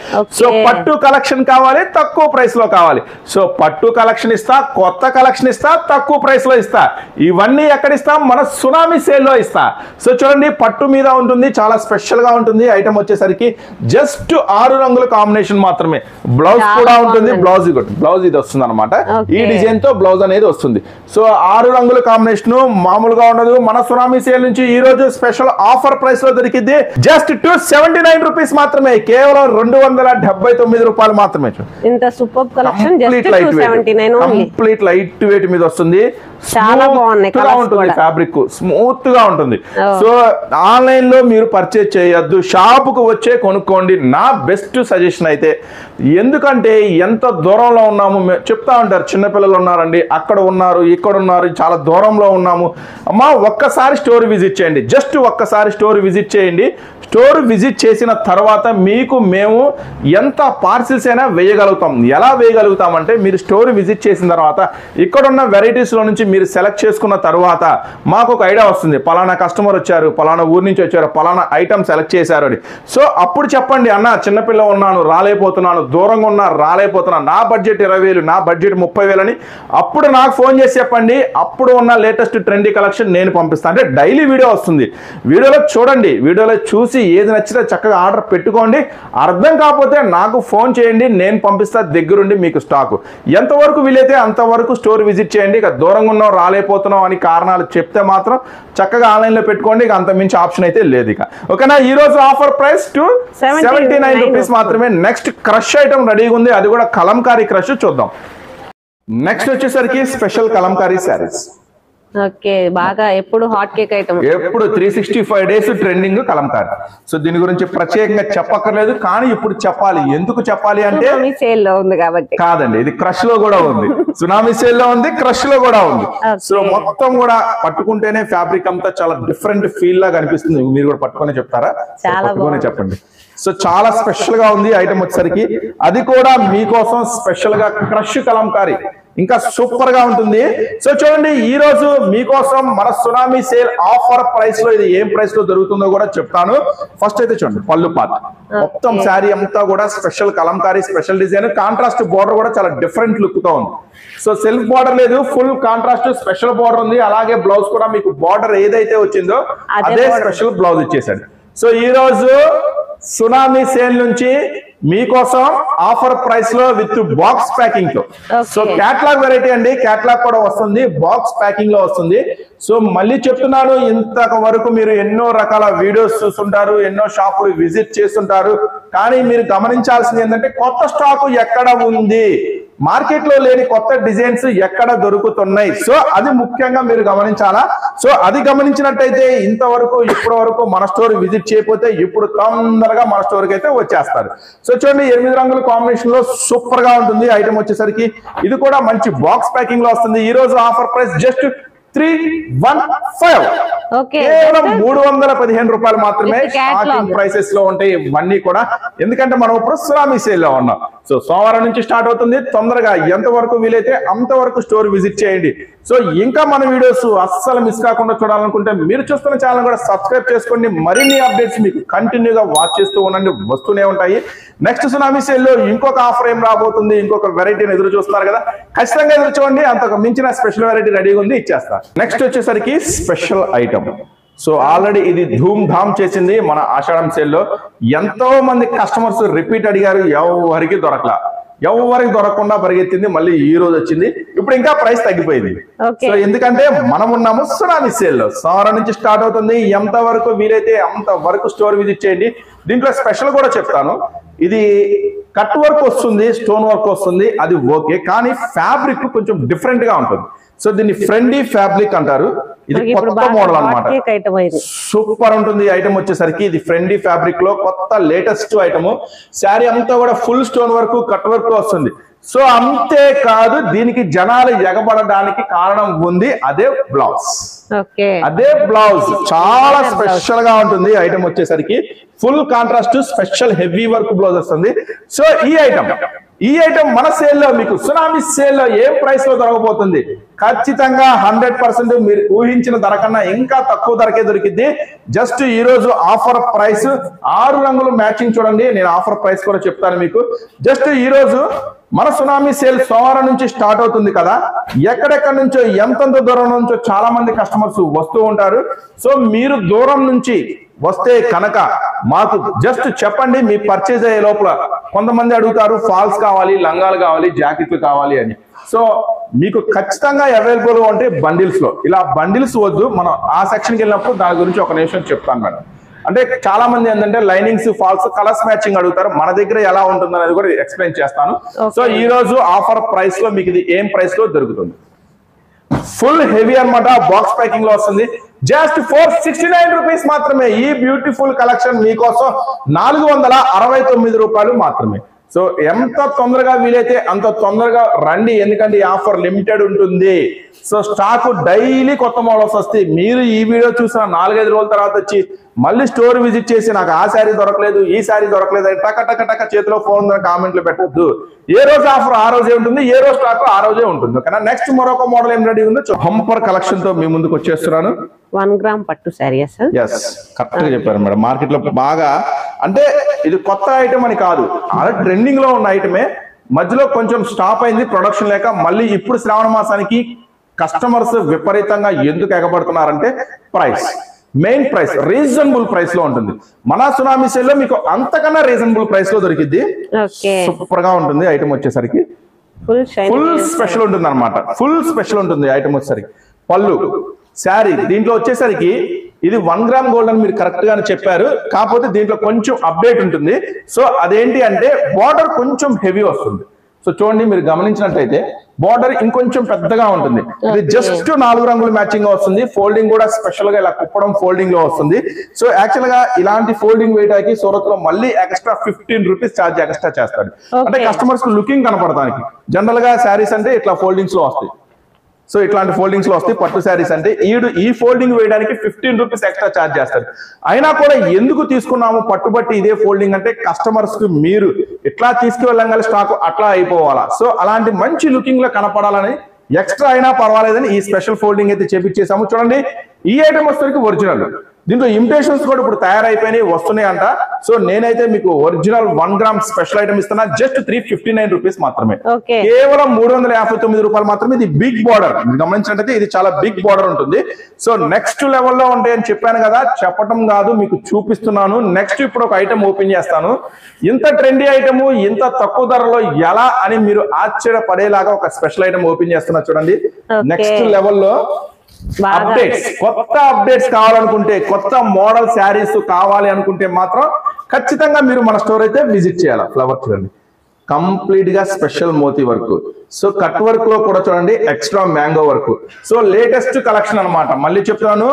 సో పట్టు కలెక్షన్ కావాలి, తక్కువ ప్రైస్ లో కావాలి. సో పట్టు కలెక్షన్ ఇస్తా, కొత్త కలెక్షన్ ఇస్తా, తక్కువ ప్రైస్ లో ఇస్తా. ఇవన్నీ ఎక్కడ ఇస్తాం? మన సునామీ సేల్ లో ఇస్తా. సో చూడండి, పట్టు మీద ఉంటుంది, చాలా స్పెషల్ గా ఉంటుంది. ఐటమ్ వచ్చేసరికి జస్ట్ 6 రంగుల కాంబినేషన్ మాత్రమే. బ్లౌజ్ కూడా ఉంటుంది, బ్లౌజ్ ఇది వస్తుంది అనమాట. ఈ డిజైన్ తో బ్లౌజ్ అనేది వస్తుంది. సో 6 రంగుల కాంబినేషన్ మామూలుగా ఉండదు. మన సునామీ సేల్ నుంచి ఈ రోజు స్పెషల్ ఆఫర్ ప్రైస్ లో దొరికింది. జస్ట్ 279 రూపీస్ మాత్రమే, కేవలం 279 రూపాయలు మాత్రమే. ఇంత super collection, just 279 only. Complete light weight మీద వస్తుంది. చాలా బాగున్నాయి, ఉంటుంది ఫ్యాబ్రిక్ స్మూత్ గా ఉంటుంది. సో ఆన్లైన్ లో మీరు పర్చేజ్ చేయొద్దు, షాపుకు వచ్చే కొనుక్కోండి నా బెస్ట్ సజెషన్ అయితే. ఎందుకంటే ఎంత దూరంలో ఉన్నాము చెప్తా ఉంటారు, చిన్నపిల్లలు ఉన్నారండి, అక్కడ ఉన్నారు ఇక్కడ ఉన్నారు, చాలా దూరంలో ఉన్నాము. అమ్మా ఒక్కసారి స్టోర్ విజిట్ చేయండి, జస్ట్ ఒక్కసారి స్టోర్ విజిట్ చేయండి. స్టోర్ విజిట్ చేసిన తర్వాత మీకు మేము ఎంత పార్సిల్స్ అయినా వేయగలుగుతాం. ఎలా వేయగలుగుతామంటే మీరు స్టోర్ విజిట్ చేసిన తర్వాత ఇక్కడున్న వెరైటీస్లో నుంచి మీరు సెలెక్ట్ చేసుకున్న తర్వాత మాకు ఒక ఐడియా వస్తుంది, పలానా కస్టమర్ వచ్చారు, పలానా ఊరి నుంచి వచ్చారు, పలానా ఐటమ్ సెలెక్ట్ చేశారు అని. సో అప్పుడు చెప్పండి, అన్న చిన్నపిల్ల ఉన్నాను రాలేకపోతున్నాను, దూరంగా ఉన్నా రాలేకపోతున్నాను, నా బడ్జెట్ 20,000, నా బడ్జెట్ 30,000 అని అప్పుడు నాకు ఫోన్ చేసి చెప్పండి. అప్పుడు ఉన్న లేటెస్ట్ ట్రెండీ కలెక్షన్ నేను పంపిస్తాను. అంటే డైలీ వీడియో వస్తుంది, వీడియోలో చూడండి, వీడియోలో చూసి ఏది నచ్చితే చక్కగా ఆర్డర్ పెట్టుకోండి. అర్థం కాకపోతే నాకు ఫోన్ చేయండి, నేను పంపిస్తా దగ్గరుండి మీకు స్టాక్. ఎంతవరకు వీలైతే అంతవరకు స్టోర్ విజిట్ చేయండి. ఇక దూరంగా ఉన్నాం రాలేకపోతున్నాం అని కారణాలు చెప్తే మాత్రం చక్కగా ఆన్లైన్లో పెట్టుకోండి. ఇక అంత మించి ఆప్షన్ అయితే లేదు. ఇక ఓకేనా, ఈ రోజు ఆఫర్ ప్రైస్ టు 79 రూపీస్ మాత్రమే. నెక్స్ట్ క్రష్ ఐటమ్ రెడీగా ఉంది, అది కూడా కలంకారీ క్రష్ చూద్దాం. నెక్స్ట్ వచ్చేసరికి స్పెషల్ కలంకారీ శారీస్. ఓకే, బాగా ఎప్పుడు హాట్ కేక్ ఐటమ్, ఎప్పుడు 365 డేస్ ట్రెండింగ్ కలంకారీ. సో దీని గురించి ప్రత్యేకంగా చెప్పక్కర్లేదు, కానీ ఇప్పుడు చెప్పాలి. ఎందుకు చెప్పాలి అంటే సేల్ లో ఉంది కాబట్టి కాదండి, ఇది క్రష్ లో కూడా ఉంది, సునామీ సేల్ లో ఉంది, క్రష్ లో కూడా ఉంది. సో మొత్తం కూడా పట్టుకుంటేనే ఫ్యాబ్రిక్ అంతా చాలా డిఫరెంట్ ఫీల్ లాగా అనిపిస్తుంది. మీరు కూడా పట్టుకొని చెప్తారా? పట్టుకొని చెప్పండి. సో చాలా స్పెషల్ గా ఉంది ఐటమ్ వచ్చేసరికి, అది కూడా మీకోసం స్పెషల్ గా క్రష్ కలంకారీ ఇంకా సూపర్ గా ఉంటుంది. సో చూడండి, ఈ రోజు మీకోసం మన సునామీ సేల్ ఆఫర్ ప్రైస్ లో ఇది ఏం ప్రైస్ లో దొరుకుతుందో కూడా చెప్తాను. ఫస్ట్ అయితే చూడండి, పళ్ళు పార్ట్ మొత్తం శారీ అంతా కూడా special Kalamkari, special design, contrast border కూడా చాలా డిఫరెంట్ లుక్ తో ఉంది. సో సెల్ఫ్ బార్డర్ లేదు, ఫుల్ కాంట్రాస్ట్ స్పెషల్ బార్డర్ ఉంది. అలాగే బ్లౌజ్ కూడా మీకు బార్డర్ ఏదైతే వచ్చిందో అదే స్పెషల్ బ్లౌజ్ ఇచ్చేసాడు. సో ఈ రోజు సునామీ సేల్ నుంచి మీకోసం ఆఫర్ ప్రైస్ లో విత్ బాక్స్ ప్యాకింగ్ తో. సో క్యాట్లాగ్ వెరైటీ అండి, క్యాట్లాగ్ కూడా వస్తుంది, బాక్స్ ప్యాకింగ్ లో వస్తుంది. సో మళ్ళీ చెప్తున్నాను, ఇంతవరకు మీరు ఎన్నో రకాల వీడియోస్ చూస్తుంటారు, ఎన్నో షాపులు విజిట్ చేస్తుంటారు, కానీ మీరు గమనించాల్సింది ఏంటంటే కొత్త స్టాక్ ఎక్కడ ఉంది, మార్కెట్ లో లేని కొత్త డిజైన్స్ ఎక్కడ దొరుకుతున్నాయి. సో అది ముఖ్యంగా మీరు గమనించాలా. సో అది గమనించినట్టయితే ఇంతవరకు ఇప్పటి వరకు మన స్టోర్ విజిట్ చేయకపోతే ఇప్పుడు తొందరగా మన స్టోర్ కి అయితే వచ్చేస్తారు. సో చూడండి, 8 రంగుల కాంబినేషన్ లో సూపర్ గా ఉంటుంది ఐటమ్ వచ్చేసరికి. ఇది కూడా మంచి బాక్స్ ప్యాకింగ్ లో వస్తుంది. ఈ రోజు ఆఫర్ ప్రైస్ జస్ట్ 315, కేవలం 315 రూపాయలు మాత్రమే. స్టార్టింగ్ ప్రైసెస్ లో ఉంటాయి ఇవన్నీ కూడా, ఎందుకంటే మనం ఇప్పుడు సునామీ సేల్ లో ఉన్నాం. సో సోమవారం నుంచి స్టార్ట్ అవుతుంది. తొందరగా ఎంతవరకు వీలైతే అంతవరకు స్టోర్ విజిట్ చేయండి. సో ఇంకా మన వీడియోస్ అస్సలు మిస్ కాకుండా చూడాలనుకుంటే మీరు చూస్తున్న ఛానల్ కూడా సబ్స్క్రైబ్ చేసుకోండి. మరిన్ని అప్డేట్స్ మీకు కంటిన్యూగా వాచ్ చేస్తూ ఉండండి, వస్తూనే ఉంటాయి. నెక్స్ట్ సునామీ సేల్ లో ఇంకొక ఆఫర్ ఏం రాబోతుంది, ఇంకొక వెరైటీని ఎదురు చూస్తున్నారు కదా, ఖచ్చితంగా ఎదురు చూడండి. అంతకు మించిన స్పెషల్ వెరైటీ రెడీగా ఉంది, ఇచ్చేస్తారు. నెక్స్ట్ వచ్చేసరికి స్పెషల్ ఐటమ్. సో ఆల్రెడీ ఇది ధూమ్ ధామ్ చేసింది మన ఆషాఢం సేల్ లో. ఎంతో మంది కస్టమర్స్ రిపీట్ అడిగారు, ఎవరికి దొరకకుండా పరిగెత్తింది, మళ్ళీ ఈ రోజు వచ్చింది. ఇప్పుడు ఇంకా ప్రైస్ తగ్గిపోయింది. సో ఎందుకంటే మనం ఉన్నాము సునామీ సేల్ లో. సోమవారం నుంచి స్టార్ట్ అవుతుంది. ఎంత వరకు వీలైతే అంత వరకు స్టోర్ విజిట్ చేయండి. దీంట్లో స్పెషల్ కూడా చెప్తాను, ఇది కట్ వర్క్ వస్తుంది, స్టోన్ వర్క్ వస్తుంది, అది ఓకే, కానీ ఫ్యాబ్రిక్ కొంచెం డిఫరెంట్ గా ఉంటుంది. సో దీన్ని ఫ్రెండీ ఫ్యాబ్రిక్ అంటారు. ఇది కొత్త మోడల్ అన్నమాట, సూపర్ ఉంటుంది ఐటమ్ వచ్చేసరికి. ఇది ఫ్రెండీ ఫ్యాబ్రిక్ లో కొత్త లేటెస్ట్ ఐటమ్. శారీ అంతా కూడా full stone work, cut work వస్తుంది. సో అంతే కాదు, దీనికి జనాలు ఎగబడడానికి కారణం ఉంది, అదే బ్లౌజ్. అదే బ్లౌజ్ చాలా స్పెషల్ గా ఉంటుంది ఐటమ్ వచ్చేసరికి. Full contrast special heavy work blouse వస్తుంది. సో ఈ ఐటమ్ మన సేల్ లో మీకు సునామీ సేల్ లో ఏం ప్రైస్ లో దొరకబోతుంది, ఖచ్చితంగా 100% మీరు ఊహించిన ధర కన్నా ఇంకా తక్కువ ధరకే దొరికింది. జస్ట్ ఈ రోజు ఆఫర్ ప్రైస్ 6 రంగులు మ్యాచింగ్ చూడండి. నేను ఆఫర్ ప్రైస్ కూడా చెప్తాను మీకు. జస్ట్ ఈ రోజు మన సునామీ సేల్ సోమవారం నుంచి స్టార్ట్ అవుతుంది కదా, ఎక్కడెక్కడి నుంచో ఎంతంత దూరం నుంచో చాలా మంది కస్టమర్స్ వస్తూ ఉంటారు. సో మీరు దూరం నుంచి వస్తే కనుక మాకు జస్ట్ చెప్పండి, మీ పర్చేజ్ అయ్యే లోపల. కొంతమంది అడుగుతారు ఫాల్స్ కావాలి, లంగాలు కావాలి, జాకెట్లు కావాలి అని. సో మీకు ఖచ్చితంగా అవైలబుల్ అంటే బండిల్స్ లో. ఇలా బండిల్స్ వద్దు, మనం ఆ సెక్షన్కి వెళ్ళినప్పుడు దాని గురించి ఒక నిమిషం చెప్తాను మేడం. అంటే చాలా మంది ఏంటంటే లైనింగ్స్, ఫాల్స్, కలర్స్ మ్యాచింగ్ అడుగుతారు. మన దగ్గర ఎలా ఉంటుంది అనేది కూడా ఎక్స్ప్లెయిన్ చేస్తాను. సో ఈ రోజు ఆఫర్ ప్రైస్ లో మీకు ఇది ఏం ప్రైస్ లో దొరుకుతుంది, ఫుల్ హెవీ అన్నమాట, బాక్స్ ప్యాకింగ్ లో వస్తుంది. జస్ట్ 469 రూపీస్ మాత్రమే. ఈ బ్యూటిఫుల్ కలెక్షన్ మీకోసం 469 రూపాయలు మాత్రమే. సో ఎంత తొందరగా వీలైతే అంత తొందరగా రండి, ఎందుకంటే ఈ ఆఫర్ లిమిటెడ్ ఉంటుంది. సో స్టాక్ డైలీ కొత్త మోడల్స్ వస్తాయి. మీరు ఈ వీడియో చూసిన 4-5 రోజుల తర్వాత వచ్చి మళ్ళీ స్టోర్ విజిట్ చేసి నాకు ఆ శారీ దొరకలేదు, ఈ శారీ దొరకలేదు అని టక టక టక చేతిలో ఫోన్ కామెంట్లు పెట్టద్దు. ఏ రోజు ఆఫర్ ఆ రోజే ఉంటుంది, ఏ రోజు స్టాక్ ఆ రోజే ఉంటుంది. ఓకేనా? నెక్స్ట్ మరొక మోడల్ ఏం రెడీ ఉందో బంపర్ కలెక్షన్ తో మీ ముందుకు వచ్చేస్తున్నాను. 1 గ్రామ్ పట్టు శారీ సార్. ఎస్, కరెక్ట్ గా చెప్పారు మేడం. మార్కెట్ లో బాగా అంటే ఇది కొత్త ఐటమ్ అని కాదు, అలా ట్రెండింగ్ లో ఉన్న ఐటమే. మధ్యలో కొంచెం స్టాప్ అయింది ప్రొడక్షన్ లేక. మళ్ళీ ఇప్పుడు శ్రావణ మాసానికి కస్టమర్స్ విపరీతంగా ఎందుకు ఎగబడుతున్నారంటే price, main price reasonable price లో ఉంటుంది. మన సునామీ సేల్ లో మీకు అంతకన్నా రీజనబుల్ ప్రైస్ లో దొరికింది. సూపర్ గా ఉంటుంది ఐటమ్ వచ్చేసరికి. ఫుల్ స్పెషల్ ఉంటుంది అనమాట. ఫుల్ స్పెషల్ ఉంటుంది ఐటమ్ వచ్చేసరికి. పళ్ళు శారీ దీంట్లో వచ్చేసరికి ఇది 1 గ్రామ్ గోల్డ్ అని మీరు కరెక్ట్ గానే చెప్పారు. కాకపోతే దీంట్లో కొంచెం అప్డేట్ ఉంటుంది. సో అదేంటి అంటే బార్డర్ కొంచెం హెవీ వస్తుంది. సో చూడండి, మీరు గమనించినట్లయితే బార్డర్ ఇంకొంచెం పెద్దగా ఉంటుంది. ఇది జస్ట్ 4 రంగులు మ్యాచింగ్ గా వస్తుంది. ఫోల్డింగ్ కూడా స్పెషల్ గా ఇలా కుప్పడం ఫోల్డింగ్ లో వస్తుంది. సో యాక్చువల్ గా ఇలాంటి ఫోల్డింగ్ వేయడానికి సూరత్ లో మళ్ళీ ఎక్స్ట్రా 15 రూపీస్ ఛార్జ్ ఎక్స్ట్రా చేస్తాడు. అంటే కస్టమర్స్ కు లుకింగ్ కనపడడానికి. జనరల్ గా శారీస్ అంటే ఇట్లా ఫోల్డింగ్స్ లో వస్తాయి. సో ఇట్లాంటి ఫోల్డింగ్స్ లో వస్తాయి పట్టు శారీస్ అంటే. ఈ ఫోల్డింగ్ వేయడానికి 15 రూపీస్ ఎక్స్ట్రా ఛార్జ్ చేస్తారు. అయినా కూడా ఎందుకు తీసుకున్నాము పట్టుబట్టి ఇదే ఫోల్డింగ్ అంటే కస్టమర్స్ కు మీరు ఇట్లా తీసుకువెళ్ళంగానే స్టాక్ అట్లా అయిపోవాలా. సో అలాంటి మంచి లుకింగ్ లో కనపడాలని ఎక్స్ట్రా అయినా పర్వాలేదని ఈ స్పెషల్ ఫోల్డింగ్ అయితే చేపించేసాము. చూడండి, ఈ ఐటమ్ వచ్చేసరికి ఒరిజినల్. దీంట్లో ఇమిటేషన్స్ కూడా ఇప్పుడు తయారైపోయినాయి, వస్తున్నాయి అంట. సో నేనైతే మీకు ఒరిజినల్ 1 గ్రామ్ స్పెషల్ ఐటమ్ ఇస్తున్నా. జస్ట్ 359 రూపీస్ మాత్రమే. కేవలం 359 రూపాయలు మాత్రమే. ఇది బిగ్ బార్డర్, గమనించినట్టయితే ఇది చాలా బిగ్ బార్డర్ ఉంటుంది. సో నెక్స్ట్ లెవెల్లో ఉంటాయని చెప్పాను కదా, చెప్పడం కాదు మీకు చూపిస్తున్నాను. నెక్స్ట్ ఇప్పుడు ఒక ఐటమ్ ఓపెన్ చేస్తాను. ఇంత ట్రెండీ ఐటమ్ ఇంత తక్కువ ధరలో ఎలా అని మీరు ఆశ్చర్యపడేలాగా ఒక స్పెషల్ ఐటమ్ ఓపెన్ చేస్తున్నా. చూడండి, నెక్స్ట్ లెవెల్లో అప్డేట్స్, కొత్త అప్డేట్స్ కావాలనుకుంటే, కొత్త మోడల్ శారీస్ కావాలి అనుకుంటే మాత్రం ఖచ్చితంగా మీరు మన స్టోర్ అయితే విజిట్ చేయాలి. ఫ్లవర్ చూడండి, కంప్లీట్ గా స్పెషల్ మోతీ వర్క్. సో కట్ వర్క్ లో కూడా చూడండి extra mango work. So latest collection అన్నమాట. మళ్ళీ చెప్తాను,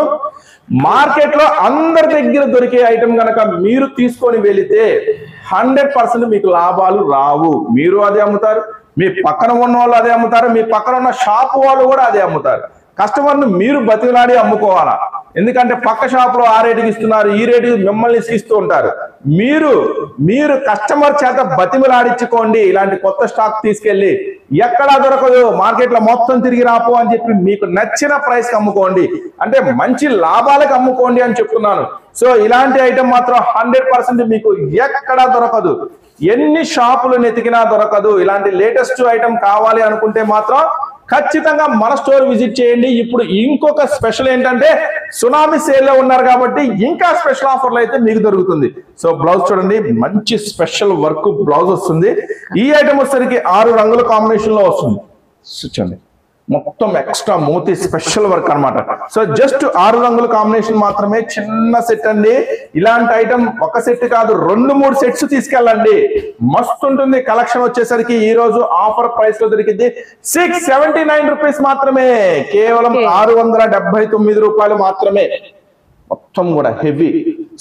మార్కెట్ లో అందరి దగ్గర దొరికే ఐటమ్ గనక మీరు తీసుకొని వెళితే 100% మీకు లాభాలు రావు. మీరు అదే అమ్ముతారు, మీ పక్కన ఉన్న వాళ్ళు అదే అమ్ముతారు, మీ పక్కన ఉన్న షాప్ వాళ్ళు కూడా అదే అమ్ముతారు. కస్టమర్ ను మీరు బతిలాడి అమ్ముకోవాలా. ఎందుకంటే పక్క షాప్ లో ఆ రేటుకి ఇస్తున్నారు, ఈ రేటుకి మిమ్మల్ని ఇస్తూ ఉంటారు. మీరు కస్టమర్ చేత బతిమలాడించుకోండి. ఇలాంటి కొత్త స్టాక్ తీసుకెళ్లి ఎక్కడా దొరకదు, మార్కెట్ లో మొత్తం తిరిగి రాపో అని చెప్పి మీకు నచ్చిన ప్రైస్ కి అమ్ముకోండి. అంటే మంచి లాభాలకు అమ్ముకోండి అని చెప్తున్నాను. సో ఇలాంటి ఐటమ్ మాత్రం 100% మీకు ఎక్కడా దొరకదు. ఎన్ని షాపులు నెతికినా దొరకదు. ఇలాంటి లేటెస్ట్ ఐటమ్ కావాలి అనుకుంటే మాత్రం ఖచ్చితంగా మన స్టోర్ విజిట్ చేయండి. ఇప్పుడు ఇంకొక స్పెషల్ ఏంటంటే సునామీ సేల్ లో ఉన్నారు కాబట్టి ఇంకా స్పెషల్ ఆఫర్లు అయితే మీకు దొరుకుతుంది. సో బ్లౌజ్ చూడండి, మంచి స్పెషల్ వర్క్ బ్లౌజ్ వస్తుంది. ఈ ఐటమ్ వచ్చేసరికి 6 రంగుల కాంబినేషన్ లో వస్తుంది. చూడండి, మొత్తం ఎక్స్ట్రా మోతీ స్పెషల్ వర్క్ అన్నమాట. సో జస్ట్ 6 రంగుల కాంబినేషన్ మాత్రమే. చిన్న సెట్ అండి. ఇలాంటి ఐటమ్ ఒక సెట్ కాదు, 2-3 సెట్స్ తీసుకెళ్ళండి. మస్తు ఉంటుంది కలెక్షన్. వచ్చేసరికి ఈ రోజు ఆఫర్ ప్రైస్ లో దొరికింది 679 రూపీస్ మాత్రమే. కేవలం 679 రూపాయలు మాత్రమే. మొత్తం కూడా హెవీ.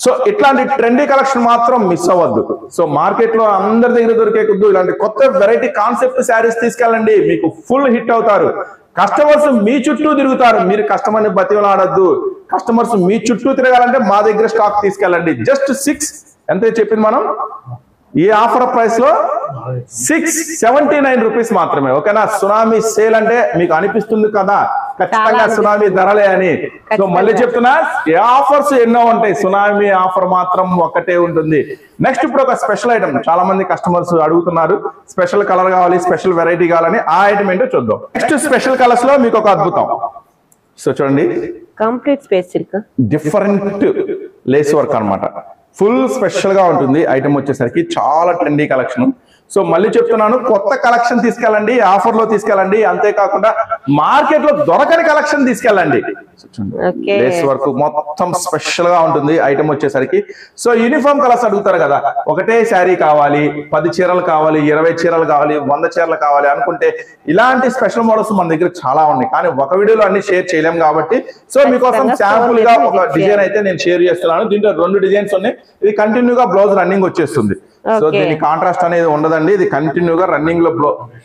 సో ఇట్లాంటి ట్రెండీ కలెక్షన్ మాత్రం మిస్ అవ్వద్దు. సో మార్కెట్ లో అందరి దగ్గర దొరికే కొద్దు ఇలాంటి కొత్త వెరైటీ కాన్సెప్ట్ శారీస్ తీసుకెళ్ళండి, మీకు ఫుల్ హిట్ అవుతారు. కస్టమర్స్ మీ చుట్టూ తిరుగుతారు. మీరు కస్టమర్ ని బతిలాడద్దు. కస్టమర్స్ మీ చుట్టూ తిరగాలంటే మా దగ్గర స్టాక్ తీసుకెళ్ళండి. జస్ట్ 6 ఎంత చెప్పింది మనం, ఈ ఆఫర్ ప్రైస్ లో 679 రూపీస్ మాత్రమే. ఓకేనా? సునామీ సేల్ అంటే మీకు అనిపిస్తుంది కదా ఖచ్చితంగా సునామీ ధరలే అని. సో మళ్ళీ చెప్తున్నా, ఆఫర్స్ ఎన్నో ఉంటాయి, సునామీ ఆఫర్ మాత్రం ఒక్కటే ఉంటుంది. నెక్స్ట్ ఇప్పుడు ఒక స్పెషల్ ఐటమ్ చాలా మంది కస్టమర్స్ అడుగుతున్నారు, స్పెషల్ కలర్ కావాలి, స్పెషల్ వెరైటీ కావాలని. ఆ ఐటమ్ ఏంటో చూద్దాం. నెక్స్ట్ స్పెషల్ కలర్స్ లో మీకు ఒక అద్భుతం. సో చూడండి, complete space silk, different lace work అన్నమాట. ఫుల్ స్పెషల్ గా ఉంటుంది ఐటమ్ వచ్చేసరికి. చాలా ట్రెండీ కలెక్షన్. సో మళ్ళీ చెప్తున్నాను, కొత్త కలెక్షన్ తీసుకెళ్ళండి, ఆఫర్ లో తీసుకెళ్ళండి, అంతేకాకుండా మార్కెట్ లో దొరకని కలెక్షన్ తీసుకెళ్ళండి. లేస్ వర్క్ మొత్తం స్పెషల్ గా ఉంటుంది ఐటమ్ వచ్చేసరికి. సో యూనిఫామ్ కలర్స్ అడుగుతారు కదా, ఒకటే శారీ కావాలి, 10 చీరలు కావాలి, 20 చీరలు కావాలి, 100 చీరలు కావాలి అనుకుంటే ఇలాంటి స్పెషల్ మోడల్స్ మన దగ్గర చాలా ఉన్నాయి. కానీ ఒక వీడియోలో అన్ని షేర్ చేయలేం కాబట్టి సో మీకోసం శాంపుల్ గా ఒక డిజైన్ అయితే నేను షేర్ చేస్తున్నాను. దీంట్లో 2 డిజైన్స్ ఉన్నాయి. ఇది కంటిన్యూగా బ్లౌజ్ రన్నింగ్ వచ్చేస్తుంది. సో దీని కాంట్రాస్ట్ అనేది ఉండదండి, ఇది కంటిన్యూగా రన్నింగ్ లో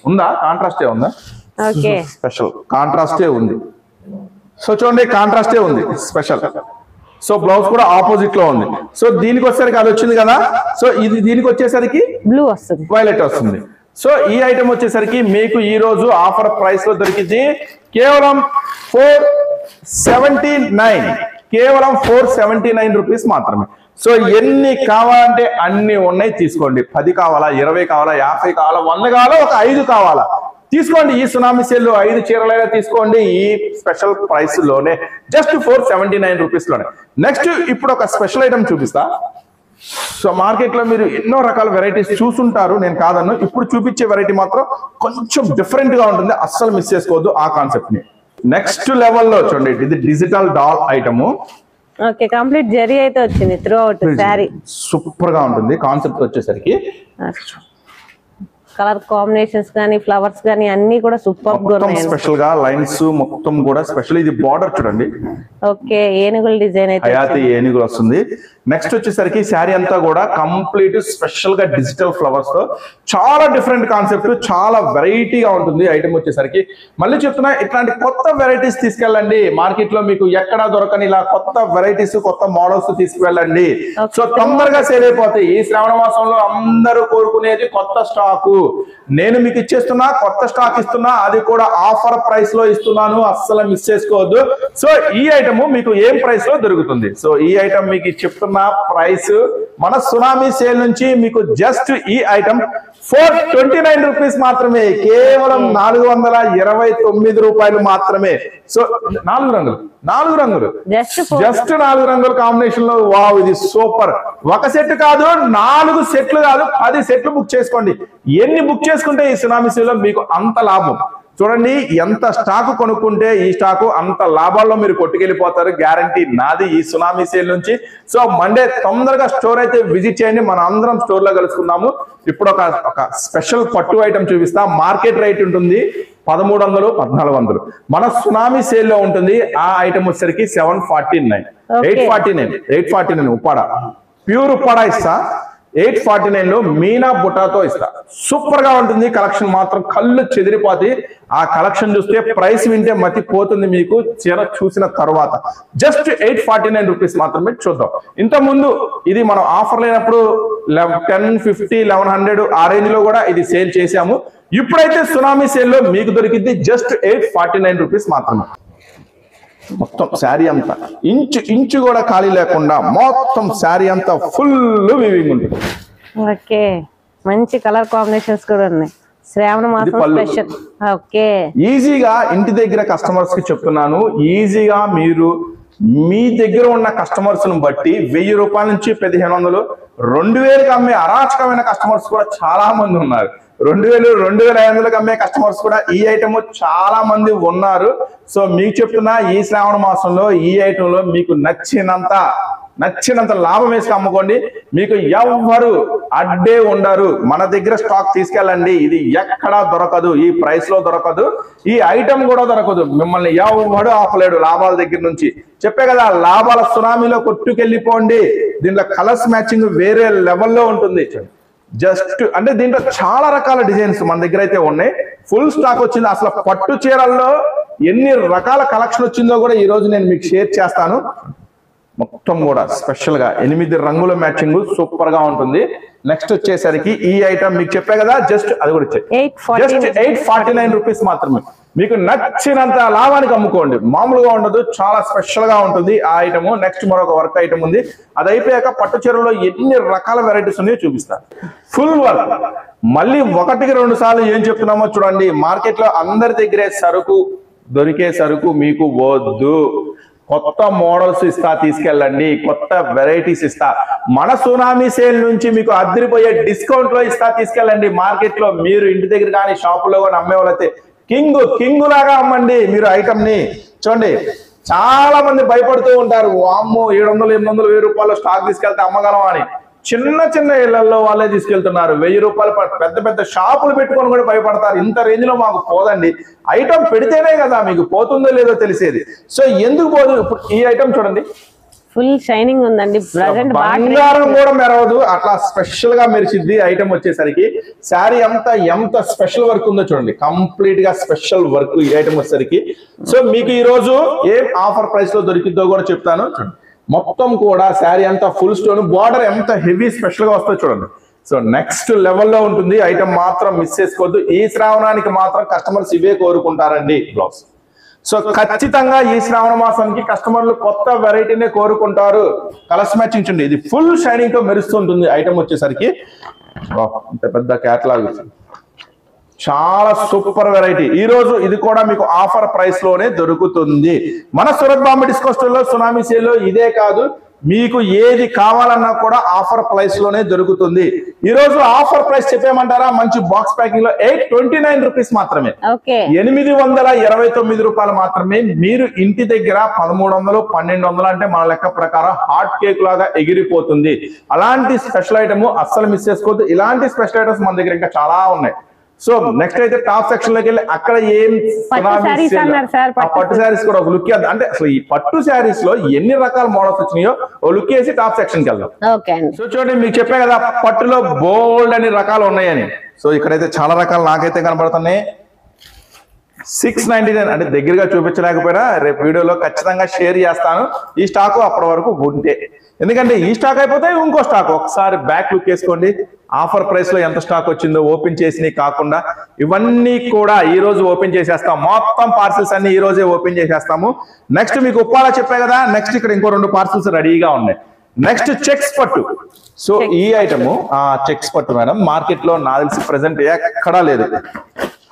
ఉందా, కాంట్రాస్టే ఉందా, స్పెషల్ కాంట్రాస్టే ఉంది. సో చూడండి కాంట్రాస్టే ఉంది స్పెషల్. సో బ్లౌజ్ కూడా ఆపోజిట్ లో ఉంది. సో దీనికి వచ్చేసరికి అది వచ్చింది కదా, సో ఇది దీనికి వచ్చేసరికి బ్లూ వస్తుంది, వైలెట్ వస్తుంది. సో ఈ ఐటమ్ వచ్చేసరికి మీకు ఈ రోజు ఆఫర్ ప్రైస్ లో దొరికింది కేవలం 479, కేవలం 479 రూపీస్ మాత్రమే. సో ఎన్ని కావాలంటే అన్ని ఉన్నాయి, తీసుకోండి. 10 కావాలా, 20 కావాలా, 50 కావాలా, 100 కావాలా, ఒక 5 కావాలా, తీసుకోండి. ఈ సునామీ సేల్ లో 5 చీరలైనా తీసుకోండి, ఈ స్పెషల్ ప్రైస్ లోనే, జస్ట్ 479 రూపీస్ లోనే. నెక్స్ట్ ఇప్పుడు ఒక స్పెషల్ ఐటమ్ చూపిస్తా. సో మార్కెట్ లో మీరు ఎన్నో రకాల వెరైటీస్ చూసుంటారు, నేను కాదన్ను. ఇప్పుడు చూపించే వెరైటీ మాత్రం కొంచెం డిఫరెంట్ గా ఉంటుంది, అస్సలు మిస్ చేసుకోవద్దు ఆ కాన్సెప్ట్ ని. నెక్స్ట్ లెవెల్లో చూడండి, ఇది digital doll item. Okay, complete zari అయితే వచ్చింది త్రూ అవుట్ సారీ. సూపర్ గా ఉంటుంది కాన్సెప్ట్ వచ్చేసరికి. కలర్ కాంబినేషన్స్ గానీ ఫ్లవర్స్ గానీ అన్ని కూడా సూపర్ గా ఉన్నాయి. స్పెషల్ గా లైన్స్ మొత్తం కూడా స్పెషల్. ఇది బార్డర్ చూడండి, ఓకే ఏనుగుల డిజైన్ అయితే హయాతి ఏనుగులు వస్తుంది. నెక్స్ట్ వచ్చేసరికి శారీ అంతా కూడా కంప్లీట్ స్పెషల్ గా డిజిటల్ ఫ్లవర్స్ తో చాలా డిఫరెంట్ కాన్సెప్ట్, చాలా వెరైటీగా ఉంటుంది ఐటమ్ వచ్చేసరికి. మళ్ళీ చెప్తున్నా, ఇట్లాంటి కొత్త వెరైటీస్ తీసుకెళ్ళండి. మార్కెట్ లో మీకు ఎక్కడా దొరకని ఇలా కొత్త వెరైటీస్, కొత్త మోడల్స్ తీసుకువెళ్ళండి. సో తొందరగా సేల్ అయిపోతాయి. ఈ శ్రావణ మాసంలో అందరూ కోరుకునేది కొత్త స్టాకు. నేను మీకు ఇచ్చేస్తున్నా, కొత్త స్టాక్ ఇస్తున్నా, అది కూడా ఆఫర్ ప్రైస్ లో ఇస్తున్నాను, అస్సలు మిస్ చేసుకోవద్దు. సో ఈ ఐటమ్ మీకు ఏం ప్రైస్ లో దొరుకుతుంది? సో ఈ ఐటమ్ మీకు చెప్తున్న ప్రైస్ మన సునామీ సేల్ నుంచి మీకు జస్ట్ ఈ ఐటమ్ 429 రూపీస్ మాత్రమే, కేవలం 429 రూపాయలు మాత్రమే. సో 4 రంగులు జస్ట్ 4 రంగుల కాంబినేషన్ లో. వావ్, ఇది సూపర్. ఒక సెట్ కాదు, 4 సెట్లు కాదు, 10 సెట్లు బుక్ చేసుకోండి. ఎన్ని బుక్ చేసుకుంటే ఈ సునామీ సేల్ లో మీకు అంత లాభం. చూడండి, ఎంత స్టాక్ కొనుక్కుంటే ఈ స్టాకు అంత లాభాల్లో మీరు కొట్టుకెళ్ళిపోతారు, గ్యారంటీ నాది ఈ సునామీ సేల్ నుంచి. సో మండే తొందరగా స్టోర్ అయితే విజిట్ చేయండి, మన అందరం స్టోర్ లో కలుసుకుందాము. ఇప్పుడు ఒక స్పెషల్ పట్టు ఐటమ్ చూపిస్తా. మార్కెట్ రేట్ ఉంటుంది 1300, 1400, మన సునామీ సేల్ లో ఉంటుంది ఆ ఐటమ్ వచ్చేసరికి 749, 849 ఉప్పాడ, ప్యూర్ ఉప్పాడ ఇస్తా. 849 లో మీనా బుటాతో ఇస్తా. సూపర్ గా ఉంటుంది కలెక్షన్, మాత్రం కళ్ళు చెదిరిపోతాయి. ఆ కలెక్షన్ చూస్తే ప్రైస్ వింటే మతి పోతుంది మీకు చీర చూసిన తర్వాత. జస్ట్ 849 రూపీస్ మాత్రమే. చూద్దాం, ఇంత ముందు ఇది మనం ఆఫర్ లేనప్పుడు 1050, 1100 ఆ రేంజ్ లో కూడా ఇది సేల్ చేసాము. ఇప్పుడైతే సునామీ సేల్ లో మీకు దొరికింది జస్ట్ 849 రూపీస్ మాత్రమే. మొత్తం శారీ అంతా ఇంచు కూడా ఖాళీ లేకుండా మొత్తం శారీ అంతా ఫుల్ వీవింగ్ ఉంది. ఓకే, మంచి కలర్ కాంబినేషన్స్ కూడా ఉన్నాయి. శ్రావణ మాసం స్పెషల్. ఓకే, ఈజీగా ఇంటి దగ్గర కస్టమర్స్ కి చెప్తున్నాను, ఈజీగా మీరు మీ దగ్గర ఉన్న కస్టమర్స్ ను బట్టి 1000 రూపాయల నుంచి 1500, 2000కి అమ్మే అరాచకమైన కస్టమర్స్ కూడా చాలా మంది ఉన్నారు. 2000, 2500కి అమ్మే కస్టమర్స్ కూడా ఈ ఐటమ్ చాలా మంది ఉన్నారు. సో మీకు చెప్తున్నా, ఈ శ్రావణ మాసంలో ఈ ఐటమ్ లో మీకు నచ్చినంత లాభం వేసి అమ్ముకోండి. మీకు ఎవ్వరు అడ్డే ఉండరు. మన దగ్గర స్టాక్ తీసుకెళ్ళండి, ఇది ఎక్కడా దొరకదు, ఈ ప్రైస్ లో దొరకదు, ఈ ఐటమ్ కూడా దొరకదు. మిమ్మల్ని ఎవడు ఆపలేడు లాభాల దగ్గర నుంచి. చెప్పే కదా, లాభాల సునామీలో కొట్టుకెళ్ళిపోండి. దీంట్లో కలర్స్ మ్యాచింగ్ వేరే లెవెల్లో ఉంటుంది. జస్ట్ అంటే దీంట్లో చాలా రకాల డిజైన్స్ మన దగ్గర అయితే ఉన్నాయి. ఫుల్ స్టాక్ వచ్చింది. అసలు పట్టు చీరల్లో ఎన్ని రకాల కలెక్షన్ వచ్చిందో కూడా ఈ రోజు నేను మీకు షేర్ చేస్తాను. మొత్తం కూడా స్పెషల్ గా 8 రంగుల మ్యాచింగ్ సూపర్ గా ఉంటుంది. నెక్స్ట్ వచ్చేసరికి ఈ ఐటమ్ మీకు చెప్పే కదా, జస్ట్ అది కూడా జస్ట్ 849 రూపీస్ మాత్రమే. మీకు నచ్చినంత లాభానికి అమ్ముకోండి, మామూలుగా ఉండదు, చాలా స్పెషల్ గా ఉంటుంది ఆ ఐటమ్. నెక్స్ట్ మరొక వర్క్ ఐటమ్ ఉంది, అది అయిపోయాక పట్టు చీరలో ఎన్ని రకాల వెరైటీస్ ఉన్నాయో చూపిస్తాను. Full work. మళ్ళీ 1కి 2 సార్లు ఏం చెప్తున్నామో చూడండి. మార్కెట్ లో అందరి దగ్గరే సరుకు దొరికే సరుకు మీకు వద్దు. కొత్త మోడల్స్ ఇస్తా, తీసుకెళ్ళండి, కొత్త వెరైటీస్ ఇస్తా, మన సునామీ సేల్ నుంచి మీకు అదిరిపోయే డిస్కౌంట్ లో ఇస్తా, తీసుకెళ్ళండి. మార్కెట్ లో మీరు ఇంటి దగ్గర కానీ షాపులో కానీ అమ్మే వాళ్ళైతే కింగ్ లాగా అమ్మండి మీరు ఐటమ్ ని. చూడండి, చాలా మంది భయపడుతూ ఉంటారు, వామ్మో 700, 800, 1000 రూపాయలు స్టాక్ తీసుకెళ్తే అమ్మగలం అని. చిన్న ఇళ్లలో వాళ్ళే తీసుకెళ్తున్నారు. 1000 రూపాయలు పెద్ద షాపులు పెట్టుకొని కూడా భయపడతారు. ఇంత రేంజ్ లో మాకు పోదండి. ఐటమ్ పెడితేనే కదా మీకు పోతుందో లేదో తెలిసేది. సో ఎందుకు పోదు? ఇప్పుడు ఈ ఐటమ్ చూడండి, ఫుల్ షైనింగ్ ఉందండి. బంగారం కూడా మెరవదు, అట్లా స్పెషల్ గా మెరిసిద్ది ఐటమ్ వచ్చేసరికి. శారీ అంతా ఎంత స్పెషల్ వర్క్ ఉందో చూడండి, కంప్లీట్ గా స్పెషల్ వర్క్ ఈ ఐటమ్ వచ్చేసరికి. సో మీకు ఈ రోజు ఏం ఆఫర్ ప్రైస్ లో దొరికిద్దో కూడా చెప్తాను. చూడండి, మొత్తం కూడా శారీ అంతా ఫుల్ స్టోన్, బార్డర్ ఎంత హెవీ స్పెషల్ గా వస్తుందో చూడండి. సో నెక్స్ట్ లెవెల్లో ఉంటుంది ఐటమ్, మాత్రం మిస్ చేసుకోవద్దు. ఈ శ్రావణానికి మాత్రం కస్టమర్స్ ఇవే కోరుకుంటారండి బ్లౌజ్. సో ఖచ్చితంగా ఈ శ్రావణ మాసానికి కస్టమర్లు కొత్త వెరైటీనే కోరుకుంటారు. కలర్స్ మ్యాచింగ్ చూడండి, ఇది ఫుల్ షైనింగ్ తో మెరుస్తుంటుంది ఐటమ్ వచ్చేసరికి. ఇంత పెద్ద క్యాటలాగ్, చాలా సూపర్ వెరైటీ. ఈ రోజు ఇది కూడా మీకు ఆఫర్ ప్రైస్ లోనే దొరుకుతుంది మన సూరత్ బాంబే డిస్కౌంట్ స్టోర్ లో. సునామీ సేల్ లో ఇదే కాదు, మీకు ఏది కావాలన్నా కూడా ఆఫర్ ప్రైస్ లోనే దొరుకుతుంది. ఈ రోజు ఆఫర్ ప్రైస్ చెప్పేయమంటారా? మంచి బాక్స్ ప్యాకింగ్ లో 829 రూపీస్ మాత్రమే, 829 రూపాయలు మాత్రమే. మీరు ఇంటి దగ్గర 1300, 1200 అంటే మన లెక్క ప్రకారం హాట్ కేక్ లాగా ఎగిరిపోతుంది. అలాంటి స్పెషల్ ఐటమ్ అస్సలు మిస్ చేసుకోవద్దు. ఇలాంటి స్పెషల్ ఐటమ్స్ మన దగ్గర ఇంకా చాలా ఉన్నాయి. సో నెక్స్ట్ అయితే టాప్ సెక్షన్ లోకి వెళ్ళి అక్కడ ఏం పట్టు శారీస్ కూడా ఒక లుక్, అంటే అసలు ఈ పట్టు శారీస్ లో ఎన్ని రకాల మోడల్స్ వచ్చినాయో ఓ లుక్ వేసి టాప్ సెక్షన్ కి వెళ్దాం. సో చూడండి, మీకు చెప్పే కదా పట్టులో బోల్డ్ అని రకాలు ఉన్నాయని. సో ఇక్కడైతే చాలా రకాలు నాకైతే కనబడుతున్నాయి. 699 అంటే దగ్గరగా చూపించలేకపోయినా రేపు వీడియోలో ఖచ్చితంగా షేర్ చేస్తాను. ఈ స్టాక్ అప్పటి వరకు ఉంటే, ఎందుకంటే ఈ స్టాక్ అయిపోతే ఇంకో స్టాక్. ఒకసారి బ్యాక్ లుక్ వేసుకోండి, ఆఫర్ ప్రైస్ లో ఎంత స్టాక్ వచ్చిందో ఓపెన్ చేసినవి కాకుండా ఇవన్నీ కూడా ఈ రోజు ఓపెన్ చేసేస్తాం. మొత్తం పార్సిల్స్ అన్ని ఈ రోజే ఓపెన్ చేసేస్తాము. నెక్స్ట్ మీకు ఉప్పాల చెప్పే కదా, నెక్స్ట్ ఇక్కడ ఇంకో 2 పార్సిల్స్ రెడీగా ఉన్నాయి. నెక్స్ట్ చెక్స్ పట్టు. సో ఈ ఐటమ్ చెక్స్ పట్టు మేడం, మార్కెట్ లో నాకు తెలిసి ప్రెసెంట్ ఎక్కడా లేదు,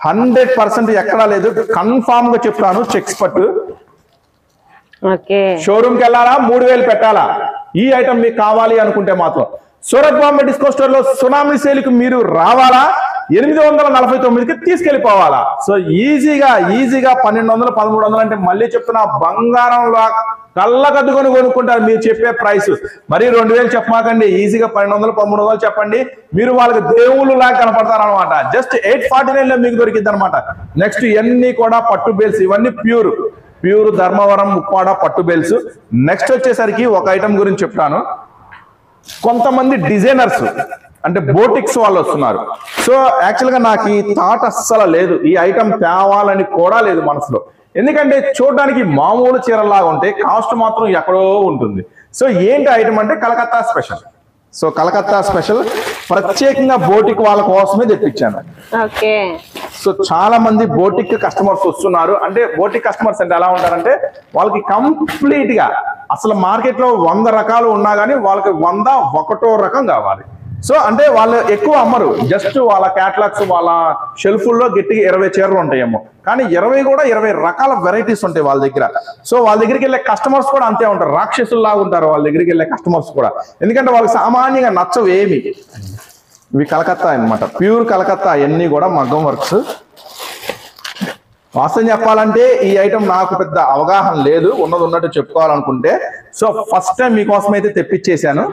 100% ఎక్కడా లేదు, కన్ఫామ్ గా చెప్తాను. చెక్స్ పట్టు షోరూమ్ కి వెళ్ళాలా, 3000 పెట్టాలా? ఈ ఐటమ్ మీకు కావాలి అనుకుంటే మాత్రం సూరత్ బాంబే డిస్కౌంట్ స్టోర్ లో సునామీ సేల్ కి మీరు రావాలా, 849కి తీసుకెళ్లిపోవాలా. సో ఈజీగా 1200, 1300 అంటే మళ్ళీ చెప్తున్నా బంగారంలో కళ్ళకద్దుకొని కొనుక్కుంటారు మీరు చెప్పే ప్రైస్. మరి 2000 చెప్పమాకండి, ఈజీగా 1200, 1300 చెప్పండి. మీరు వాళ్ళకి దేవుళ్ళు లాగా కనపడతారు అనమాట. జస్ట్ 849 లో మీకు దొరికింది అనమాట. నెక్స్ట్ ఇవన్నీ కూడా పట్టు బేల్స్, ఇవన్నీ ప్యూర్ ధర్మవరం ఉప్పాడ పట్టు బేల్స్. నెక్స్ట్ వచ్చేసరికి ఒక ఐటమ్ గురించి చెప్తాను. కొంతమంది డిజైనర్స్ అంటే బోటిక్స్ వాళ్ళు వస్తున్నారు. సో యాక్చువల్ గా నాకు ఈ థాట్ అస్సలు లేదు, ఈ ఐటమ్ తేవాలని కూడా లేదు మనసులో. ఎందుకంటే చూడడానికి మామూలు చీరలాగా ఉంటే కాస్ట్ మాత్రం ఎక్కడో ఉంటుంది. సో ఏంటి ఐటమ్ అంటే Calcutta special. So Calcutta special ప్రత్యేకంగా బోటిక్ వాళ్ళ కోసమే తెప్పించాను. సో చాలా మంది బోటిక్ కస్టమర్స్ వస్తున్నారు. అంటే బోటిక్ కస్టమర్స్ అంటే ఎలా ఉంటారంటే వాళ్ళకి కంప్లీట్ గా అసలు మార్కెట్ లో 100 రకాలు ఉన్నా కానీ వాళ్ళకి 101వ రకం కావాలి. సో అంటే వాళ్ళు ఎక్కువ అమ్మరు, జస్ట్ వాళ్ళ క్యాటలాగ్స్ వాళ్ళ షెల్ఫుల్లో గట్టిగా 20 చీరలు ఉంటాయేమో, కానీ 20 కూడా 20 రకాల వెరైటీస్ ఉంటాయి వాళ్ళ దగ్గర. సో వాళ్ళ దగ్గరికి వెళ్ళే కస్టమర్స్ కూడా అంతే ఉంటారు, రాక్షసుల్లాగా ఉంటారు వాళ్ళ దగ్గరికి వెళ్ళే కస్టమర్స్ కూడా. ఎందుకంటే వాళ్ళకి సామాన్యంగా నచ్చవు ఏమి. ఇవి కలకత్తా అన్నమాట, ప్యూర్ కలకత్తా, అన్ని కూడా మగ్గం వర్క్స్. వాస్తవం చెప్పాలంటే ఈ ఐటమ్ నాకు పెద్ద అవగాహన లేదు, ఉన్నట్టు చెప్పుకోవాలనుకుంటే. సో ఫస్ట్ టైం మీకోసం అయితే తెప్పించేశాను.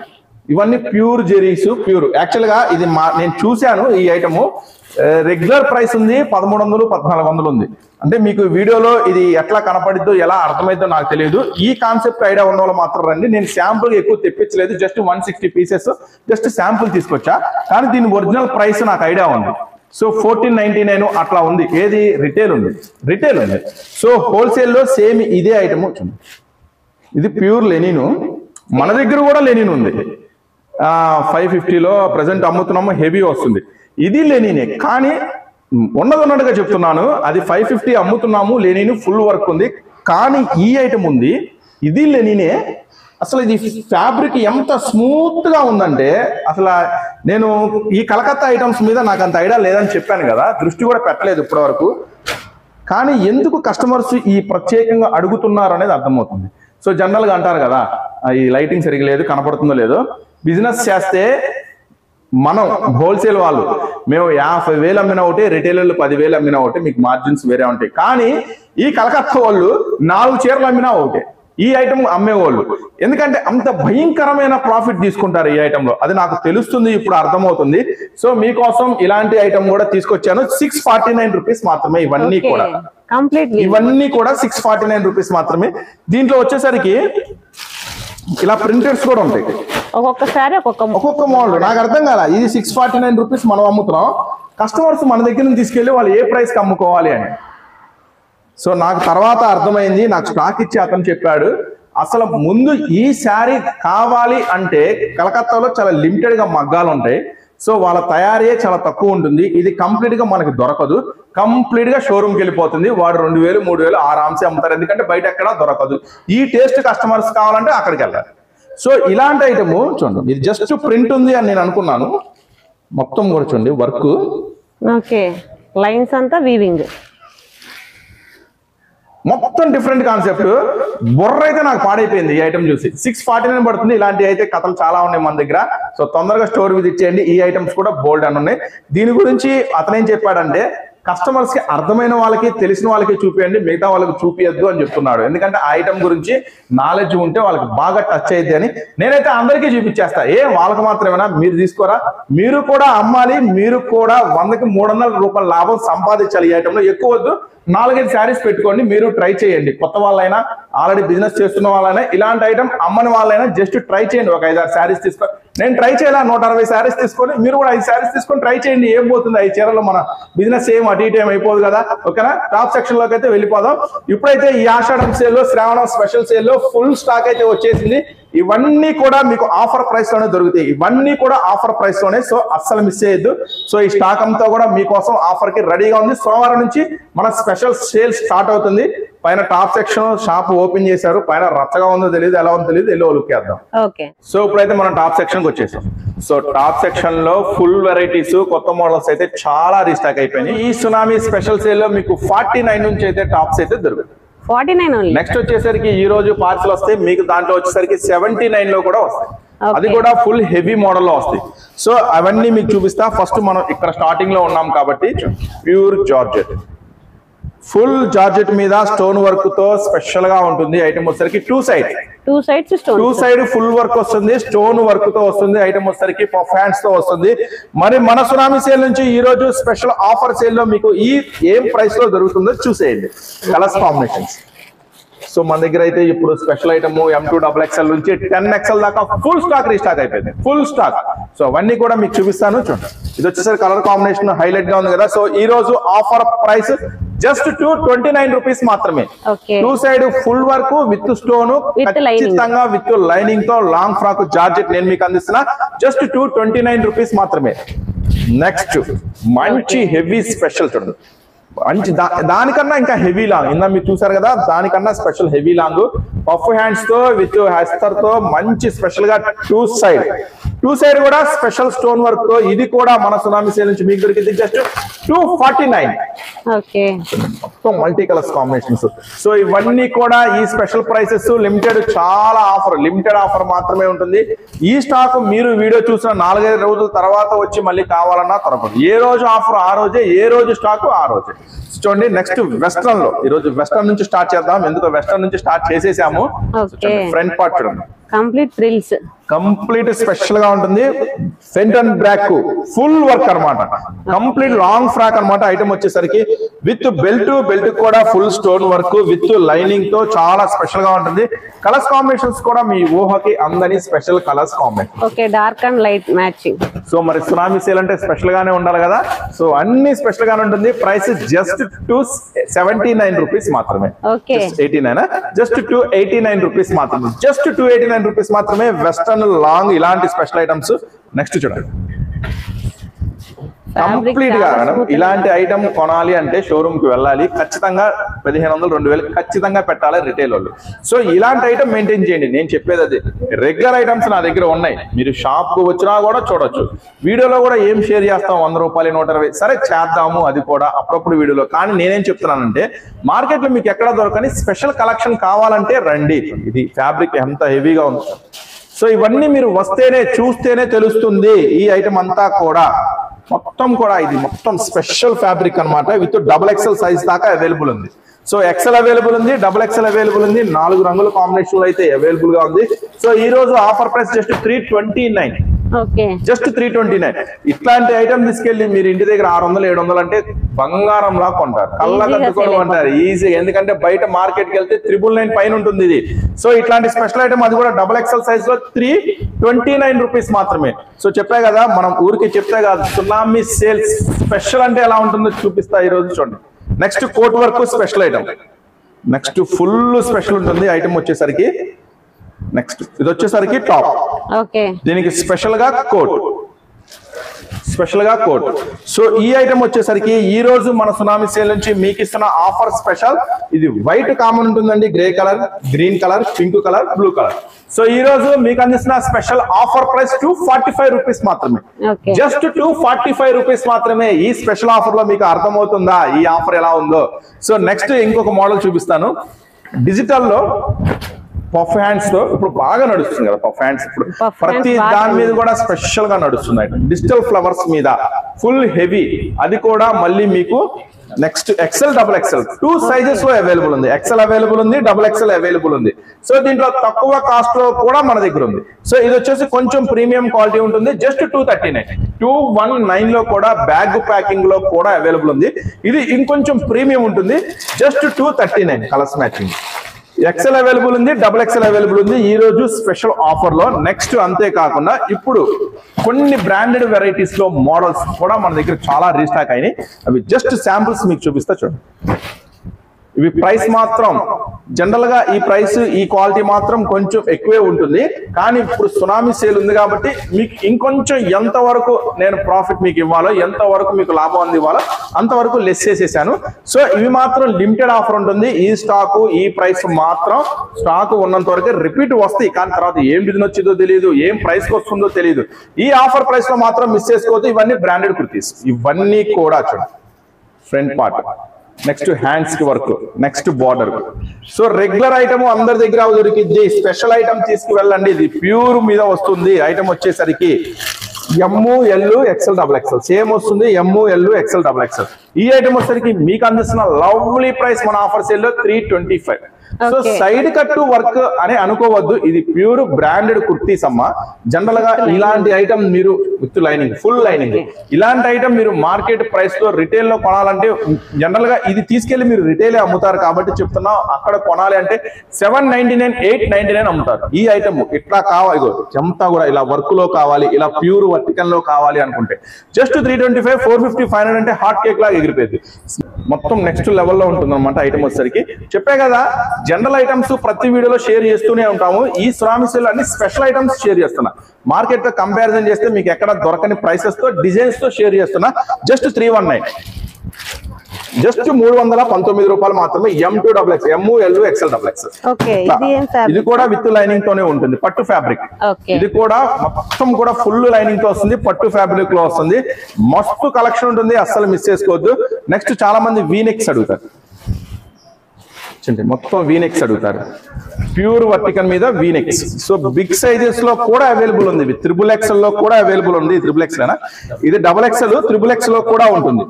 ఇవన్నీ ప్యూర్ జెరీస్, ప్యూర్. యాక్చువల్ గా ఇది నేను చూశాను, ఈ ఐటమ్ రెగ్యులర్ ప్రైస్ ఉంది 1300, 1400 ఉంది. అంటే మీకు వీడియోలో ఇది ఎట్లా కనపడిద్దో ఎలా అర్థమైద్దో నాకు తెలియదు. ఈ కాన్సెప్ట్ ఐడియా ఉన్న వాళ్ళు మాత్రం రండి. నేను శాంపుల్ ఎక్కువ తెప్పించలేదు, జస్ట్ 160 పీసెస్ జస్ట్ శాంపుల్ తీసుకొచ్చా. కానీ దీని ఒరిజినల్ ప్రైస్ నాకు ఐడియా ఉంది. సో 1499 అట్లా ఉంది. ఏది రిటైల్ ఉంది. సో హోల్సేల్ లో సేమ్ ఇదే ఐటమ్ వచ్చింది. ఇది ప్యూర్ లెనిన్, మన దగ్గర కూడా లెనిన్ ఉంది. 550లో ప్రజెంట్ అమ్ముతున్నాము, హెవీ వస్తుంది. ఇది లెనినే, కానీ ఉన్నట్టుగా చెప్తున్నాను, అది 550 అమ్ముతున్నాము, లెనిన్ ఫుల్ వర్క్ ఉంది. కానీ ఈ ఐటమ్ ఉంది, ఇది లెనినే. అసలు ఇది ఫ్యాబ్రిక్ ఎంత స్మూత్ గా ఉందంటే అసలు నేను ఈ కలకత్తా ఐటమ్స్ మీద నాకు అంత ఐడియా లేదని చెప్పాను కదా, దృష్టి కూడా పెట్టలేదు ఇప్పటి వరకు. కానీ ఎందుకు కస్టమర్స్ ఈ ప్రత్యేకంగా అడుగుతున్నారు అనేది అర్థమవుతుంది. సో జనరల్ గా అంటారు కదా ఈ లైటింగ్ సరిగ్గా లేదు, కనపడుతుందో లేదో. బిజినెస్ చేస్తే మనం హోల్సేల్ వాళ్ళు మేము 50,000 అమ్మినా ఒకటి, రిటైలర్లు 10,000 అమ్మినా ఒకటి, మీకు మార్జిన్స్ వేరే ఉంటాయి. కానీ ఈ కలకత్తా వాళ్ళు 4 చీరలు అమ్మినా ఒకటే ఈ ఐటమ్ అమ్మేవాళ్ళు. ఎందుకంటే అంత భయంకరమైన ప్రాఫిట్ తీసుకుంటారు ఈ ఐటమ్ లో, అది నాకు తెలుస్తుంది, ఇప్పుడు అర్థమవుతుంది. సో మీకోసం ఇలాంటి ఐటమ్ కూడా తీసుకొచ్చాను. 649 రూపీస్ మాత్రమే ఇవన్నీ కూడా, ఇవన్నీ కూడా 649 రూపీస్ మాత్రమే. దీంట్లో వచ్చేసరికి ఇలా ప్రింటెడ్స్ కూడా ఉంటాయి, ఒక్కొక్క మోడల్. నాకు అర్థం కాల, ఇది 649 రూపీస్ మనం అమ్ముతున్నాం, కస్టమర్స్ మన దగ్గర నుంచి తీసుకెళ్లి వాళ్ళు ఏ ప్రైస్ కి అమ్ముకోవాలి అని. సో నాకు తర్వాత అర్థమైంది, నాకు స్టాక్ ఇచ్చి అతను చెప్పాడు, అసలు ముందు ఈ శారీ కావాలి అంటే కలకత్తాలో చాలా లిమిటెడ్ గా మగ్గాలు ఉంటాయి. సో వాళ్ళ తయారీ చాలా తక్కువ ఉంటుంది, ఇది కంప్లీట్ గా మనకి దొరకదు, కంప్లీట్ గా షోరూమ్కి వెళ్ళిపోతుంది. వాడు 2,000 3,000 ఆరామ్సే అమ్ముతారు, ఎందుకంటే బయట ఎక్కడా దొరకదు. ఈ టేస్ట్ కస్టమర్స్ కావాలంటే అక్కడికి వెళ్ళాలి. సో ఇలాంటి ఐటమ్ చూడండి, ఇది జస్ట్ ప్రింట్ ఉంది అని నేను అనుకున్నాను, మొత్తం కూడా చూడండి వర్క్, లైన్స్ అంతా వీవింగ్, మొత్తం డిఫరెంట్ కాన్సెప్ట్. బుర్ర అయితే నాకు పాడైపోయింది ఈ ఐటమ్ చూసి. 649 పడుతుంది. ఇలాంటి అయితే కథలు చాలా ఉన్నాయి మన దగ్గర. సో తొందరగా స్టోర్ విజిట్ చేయండి. ఈ ఐటమ్స్ కూడా బోల్డ్ అని ఉన్నాయి. దీని గురించి అతను ఏం చెప్పాడంటే, కస్టమర్స్ కి అర్థమైన వాళ్ళకి తెలిసిన వాళ్ళకి చూపియండి, మిగతా వాళ్ళకి చూపియద్దు అని చెప్తున్నాడు. ఎందుకంటే ఆ ఐటమ్ గురించి నాలెడ్జ్ ఉంటే వాళ్ళకి బాగా టచ్ అయ్యింది అని. నేనైతే అందరికీ చూపించేస్తా, వాళ్ళకి మాత్రమేనా, మీరు తీసుకోరా, మీరు కూడా అమ్మాలి, మీరు కూడా 100కి 300 రూపాయల లాభం సంపాదించాలి. ఈ ఐటమ్ లో ఎక్కువ వద్దు, 4-5 శారీస్ పెట్టుకోండి, మీరు ట్రై చేయండి. కొత్త వాళ్ళైనా ఆల్రెడీ బిజినెస్ చేస్తున్న వాళ్ళైనా ఇలాంటి ఐటమ్ అమ్మని వాళ్ళైనా జస్ట్ ట్రై చేయండి. ఒక 5-6 శారీస్ తీసుకో, నేను ట్రై చేయాలా 160 శారీస్ తీసుకొని, మీరు కూడా 5 శారీస్ తీసుకొని ట్రై చేయండి. ఏం పోతుంది 5 చీరలో, మన బిజినెస్ ఏం అటు ఇటు ఏం అయిపోదు కదా. ఓకేనా, టాప్ సెక్షన్ లోకి అయితే వెళ్ళిపోదాం. ఇప్పుడైతే ఈ ఆషాఢం సేల్ లో, శ్రావణం స్పెషల్ సేల్ లో ఫుల్ స్టాక్ అయితే వచ్చేసింది. ఇవన్నీ కూడా మీకు ఆఫర్ ప్రైస్ లోనే దొరుకుతాయి, ఇవన్నీ కూడా ఆఫర్ ప్రైస్ లోనే. సో అస్సలు మిస్ చేయొద్దు. సో ఈ స్టాక్ అంతా కూడా మీకోసం ఆఫర్ కి రెడీగా ఉంది. సోమవారం నుంచి మన స్పెషల్ సేల్ స్టార్ట్ అవుతుంది. పైన టాప్ సెక్షన్ షాప్ ఓపెన్ చేశారు, పైన రచ్చగా ఉందో తెలియదు, ఎలా ఉందో తెలియదు, వెళ్ళి లుక్ చేద్దాం. సో ఇప్పుడైతే మనం టాప్ సెక్షన్ కి వచ్చేసాం. సో టాప్ సెక్షన్ లో ఫుల్ వెరైటీస్, కొత్త మోడల్స్ అయితే చాలా రీస్టాక్ అయిపోయినాయి. ఈ సునామీ స్పెషల్ సేల్ లో మీకు 49 నుంచి అయితే టాప్స్ అయితే దొరుకుతాయి. 49 నెక్స్ట్ వచ్చేసరికి ఈ రోజు పార్సల్ వస్తాయి మీకు, దాంట్లో వచ్చేసరికి 79 లో కూడా వస్తాయి. అది కూడా ఫుల్ హెవీ మోడల్ లో వస్తాయి. సో అవన్నీ మీకు చూపిస్తా. ఫస్ట్ మనం ఇక్కడ స్టార్టింగ్ లో ఉన్నాం కాబట్టి, ప్యూర్ జార్జెట్, ఫుల్ జార్జెట్ మీద స్టోన్ వర్క్ తో స్పెషల్ గా ఉంటుంది. ఐటమ్ వచ్చేసరికి టూ సైడ్ ఫుల్ వర్క్ వస్తుంది, స్టోన్ వర్క్ తో వస్తుంది. ఐటమ్ వచ్చేసరికి పఫ్ హ్యాండ్స్ తో వస్తుంది. మరి మన సునామీ సేల్ నుంచి ఈ రోజు స్పెషల్ ఆఫర్ సేల్ లో మీకు ఈ ఏం ప్రైస్ లో దొరుకుతుందో చూసేయండి. Colours combinations. సో మన దగ్గర అయితే ఇప్పుడు స్పెషల్ ఐటమ్ M2XXL నుంచి 10XL దాకా ఫుల్ స్టాక్ రీస్టాక్ అయిపోయింది, ఫుల్ స్టాక్. సో అవన్నీ కూడా మీకు చూపిస్తాను చూడండి. ఇది వచ్చేసరికి కలర్ కాంబినేషన్ హైలైట్ గా ఉంది కదా. సో ఈ రోజు ఆఫర్ ప్రైస్ జస్ట్ 229 రూపీస్ మాత్రమే. Two side full work with stone, ఖచ్చితంగా విత్ లైనింగ్ తో లాంగ్ ఫ్రాక్ జార్జెట్ నేను మీకు అందిస్తున్నా. జస్ట్ 229 రూపీస్ మాత్రమే. నెక్స్ట్ మంచి హెవీ స్పెషల్ చూడండి, మంచి దానికన్నా ఇంకా హెవీ లాంగ్, ఇందా మీరు చూసారు కదా, దానికన్నా special heavy long puff hands తో విత్ హెస్తర్ తో మంచి స్పెషల్ గా టూ సైడ్ కూడా స్పెషల్ స్టోన్ వర్క్ తో. ఇది కూడా మన సునామీ సేల్ నుంచి మీకు దొరికింది జస్ట్ 249. మొత్తం మల్టీ కలర్స్ కాంబినేషన్స్. సో ఇవన్నీ కూడా ఈ స్పెషల్ ప్రైసెస్ లిమిటెడ్, చాలా ఆఫర్, లిమిటెడ్ ఆఫర్ మాత్రమే ఉంటుంది. ఈ స్టాక్ మీరు వీడియో చూసిన 4-5 రోజుల తర్వాత వచ్చి మళ్ళీ కావాలన్నా దొరకదు. ఏ రోజు ఆఫర్ ఆ రోజే, ఏ రోజు స్టాక్ ఆ రోజే. చూడండి నెక్స్ట్ వెస్ట్రన్ లో, ఈ రోజు వెస్ట్రన్ నుంచి స్టార్ట్ చేద్దాం. ఎందుకు వెస్ట్రన్ నుంచి స్టార్ట్ చేసేసాము. ఫ్రంట్ పార్ట్ చూడండి, కంప్లీట్ ఫ్రిల్స్, కంప్లీట్ స్పెషల్ గా ఉంటుంది. Front and back full work అనమాట, కంప్లీట్ లాంగ్ ఫ్రాక్ అనమాట. ఐటమ్ వచ్చేసరికి విత్ బెల్ట్ కూడా full stone work with lining తో చాలా స్పెషల్ గా ఉంటుంది. కలర్స్ కాంబినేషన్స్ కూడా మీ ఊహకి అందని special colours combination. Okay, dark and light matching. So మరి సునామీ సేల్ అంటే స్పెషల్ గానే ఉండాలి కదా. సో అన్ని స్పెషల్ గానే ఉంటుంది. ప్రైస్ జస్ట్ 279 రూపీస్ మాత్రమే. 89 జస్ట్ 289 రూపీస్ మాత్రమే, జస్ట్ 289 రూపీస్ మాత్రమే. వెస్టర్న్ లాంగ్ ఇలాంటి స్పెషల్ ఐటమ్స్. నెక్స్ట్ చూడండి, కంప్లీట్ గా మేడం ఇలాంటి ఐటమ్ కొనాలి అంటే షోరూమ్ కి వెళ్ళాలి, ఖచ్చితంగా 1500-2000 ఖచ్చితంగా పెట్టాలి రిటైల్ వాళ్ళు. సో ఇలాంటి ఐటమ్ మెయింటైన్ చేయండి. నేను చెప్పేది అది. రెగ్యులర్ ఐటమ్స్ నా దగ్గర ఉన్నాయి, మీరు షాప్ కు వచ్చినా కూడా చూడొచ్చు. వీడియోలో కూడా ఏం షేర్ చేస్తాం, 100 రూపాయలు 120, సరే చేద్దాము అది కూడా అప్పుడప్పుడు వీడియోలో. కానీ నేనేం చెప్తున్నానంటే మార్కెట్ లో మీకు ఎక్కడ దొరకని స్పెషల్ కలెక్షన్ కావాలంటే రండి. ఇది ఫ్యాబ్రిక్ ఎంత హెవీగా ఉంది. సో ఇవన్నీ మీరు వస్తేనే చూస్తేనే తెలుస్తుంది. ఈ ఐటమ్ అంతా కూడా మొత్తం కూడా ఇది మొత్తం స్పెషల్ ఫ్యాబ్రిక్ అన్నమాట. విత్ XXL సైజ్ దాకా అవైలబుల్ ఉంది. సో XL అవైలబుల్ ఉంది, XXL అవైలబుల్ ఉంది, 4 రంగుల కాంబినేషన్ లో అయితే అవైలబుల్ గా ఉంది. సో ఈ రోజు ఆఫర్ ప్రైస్ జస్ట్ 329, జస్ట్ 329. ఇట్లాంటి ఐటమ్ తీసుకెళ్లి మీరు ఇంటి దగ్గర 600-700 అంటే బంగారం లా కొంటారు, కళ్ళ కట్టుకొని కొంటారు ఈజీగా. ఎందుకంటే బయట మార్కెట్ కి వెళ్తే 999 పైన ఉంటుంది ఇది. సో ఇట్లాంటి స్పెషల్ ఐటమ్ అది కూడా XXL సైజ్ లో 329 రూపీస్ మాత్రమే. సో చెప్పా కదా, మనం ఊరికి చెప్తే కాదు, సునామీ సేల్స్ స్పెషల్ అంటే ఎలా ఉంటుందో చూపిస్తా ఈ రోజు. చూడండి, next coat work special item, next full special ఉంటుంది ఐటమ్ వచ్చేసరికి. నెక్స్ట్ ఇది వచ్చేసరికి టాప్, దీనికి స్పెషల్ గా కోట్, స్పెషల్ గా కోట్. సో ఈ ఐటమ్ వచ్చేసరికి ఈ రోజు మన సునామీ సేల్ నుంచి మీకు ఇస్తున్న ఆఫర్ స్పెషల్. ఇది వైట్ కామన్ ఉంటుందండి, grey colour, green colour, pink colour, blue colour. So ఈ రోజు మీకు అందిస్తున్న స్పెషల్ ఆఫర్ ప్రైస్ 245 రూపీస్ మాత్రమే, జస్ట్ 245 రూపీస్ మాత్రమే. ఈ స్పెషల్ ఆఫర్ లో మీకు అర్థమవుతుందా ఈ ఆఫర్ ఎలా ఉందో? సో నెక్స్ట్ ఇంకొక మోడల్ చూపిస్తాను. డిజిటల్ లో పఫ్ హ్యాండ్స్ తో ఇప్పుడు బాగా నడుస్తుంది కదా పఫ్ హ్యాండ్స్. ఇప్పుడు ప్రతి దాని మీద కూడా స్పెషల్ గా నడుస్తున్నాయి. డిజిటల్ ఫ్లవర్స్ మీద ఫుల్ హెవీ, అది కూడా మళ్ళీ మీకు నెక్స్ట్ XL XXL 2 సైజెస్ లో అవైలబుల్ ఉంది. XL అవైలబుల్ ఉంది, XXL అవైలబుల్ ఉంది. సో దీంట్లో తక్కువ కాస్ట్ లో కూడా మన దగ్గర ఉంది. సో ఇది వచ్చేసి కొంచెం ప్రీమియం క్వాలిటీ ఉంటుంది, జస్ట్ 239. 219 లో కూడా బ్యాగ్ ప్యాకింగ్ లో కూడా అవైలబుల్ ఉంది. ఇది ఇంకొంచెం ప్రీమియం ఉంటుంది, just 239 colours matching. XL available ఉంది, XXL అవైలబుల్ ఉంది ఈ రోజు స్పెషల్ ఆఫర్ లో. నెక్స్ట్ అంతేకాకుండా ఇప్పుడు కొన్ని బ్రాండెడ్ వెరైటీస్ లో మోడల్స్ కూడా మన దగ్గర చాలా రీస్టాక్ అయినాయి. అవి జస్ట్ శాంపుల్స్ మీకు చూపిస్తా చూడండి. ఇవి ప్రైస్ మాత్రం జనరల్ గా ఈ ప్రైస్ ఈ క్వాలిటీ మాత్రం కొంచెం ఎక్కువే ఉంటుంది. కానీ ఇప్పుడు సునామీ సేల్ ఉంది కాబట్టి మీకు ఇంకొంచెం ఎంత వరకు నేను ప్రాఫిట్ మీకు ఇవ్వాలో, ఎంత వరకు మీకు లాభం అందివ్వాలో అంతవరకు లెస్ చేసేసాను. సో ఇవి మాత్రం లిమిటెడ్ ఆఫర్ ఉంటుంది. ఈ స్టాక్ ఈ ప్రైస్ మాత్రం స్టాక్ ఉన్నంత వరకు రిపీట్ వస్తాయి. కానీ తర్వాత ఏం బిజినెస్ వచ్చిందో తెలియదు, ఏం ప్రైస్ కి వస్తుందో తెలియదు. ఈ ఆఫర్ ప్రైస్ లో మాత్రం మిస్ చేసుకోవద్దు. ఇవన్నీ బ్రాండెడ్ కుర్తీస్, ఇవన్నీ కూడా చూడండి. ఫ్రంట్ పార్ట్, నెక్స్ట్ హ్యాండ్స్ కి work, next border. So regular item అందరి దగ్గర దొరికిద్ది, స్పెషల్ ఐటమ్ తీసుకువెళ్ళండి. ఇది ప్యూర్ మీద వస్తుంది. ఐటమ్ వచ్చేసరికి ML XL XXL సేమ్ వస్తుంది, ML XL XXL. ఈ ఐటమ్ వచ్చేసరికి మీకు అందిస్తున్న లవ్లీ ప్రైస్ మన ఆఫర్ సేల్ లో 325. సో సైడ్ కట్ వర్క్ అని అనుకోవద్దు, ఇది ప్యూర్ బ్రాండెడ్ కుర్తీస్ అమ్మ. జనరల్ గా ఇలాంటి ఐటమ్ మీరు విత్ లైనింగ్, ఫుల్ లైనింగ్, ఇలాంటి ఐటమ్ మీరు మార్కెట్ ప్రైస్ లో రిటైల్ లో కొనాలంటే జనరల్ గా ఇది తీసుకెళ్లి మీరు రిటైల్ అమ్ముతారు కాబట్టి చెప్తున్నా. అక్కడ కొనాలి అంటే 799, 899 అమ్ముతారు. ఈ ఐటమ్ ఇట్లా కావాలి, అంతా కూడా ఇలా వర్క్ లో కావాలి, ఇలా ప్యూర్ వర్టికల్ లో కావాలి అనుకుంటే జస్ట్ 325, 450, 500 అంటే హాట్ కేక్ లాగా ఎగిరిపోయింది. మొత్తం నెక్స్ట్ లెవెల్లో ఉంటుంది అనమాట ఐటమ్ వచ్చేసరికి. చెప్పే కదా, జనరల్ ఐటమ్స్ ప్రతి వీడియోలో షేర్ చేస్తూనే ఉంటాము. ఈ సునామీ సేల్ అన్ని స్పెషల్ ఐటమ్స్ షేర్ చేస్తున్నా. మార్కెట్ తో కంపారిజన్ చేస్తే మీకు ఎక్కడ దొరకని ప్రైసెస్ తో డిజైన్స్ తో షేర్ చేస్తున్నా. జస్ట్ 319, జస్ట్ 319 రూపాయలు మాత్రమే. M2XX, ML XL XXL. ఇది కూడా విత్ లైనింగ్ తోనే ఉంటుంది, పట్టు ఫ్యాబ్రిక్. ఇది కూడా మొత్తం కూడా ఫుల్ లైనింగ్ తో వస్తుంది, పట్టు ఫ్యాబ్రిక్ లో వస్తుంది. మస్తు కలెక్షన్ ఉంటుంది, అస్సలు మిస్ చేసుకోవద్దు. నెక్స్ట్ చాలా మంది వీనెక్స్ అడుగుతారు, మొత్తం వీనెక్స్ అడుగుతారు, ప్యూర్ వర్టికల్ మీద వీనెక్స్. సో బిగ్ సైజెస్ లో కూడా అవైలబుల్ ఉంది, XXL లో కూడా అవైలబుల్ ఉంది. XXL ఇది XXL, XXL లో కూడా ఉంటుంది.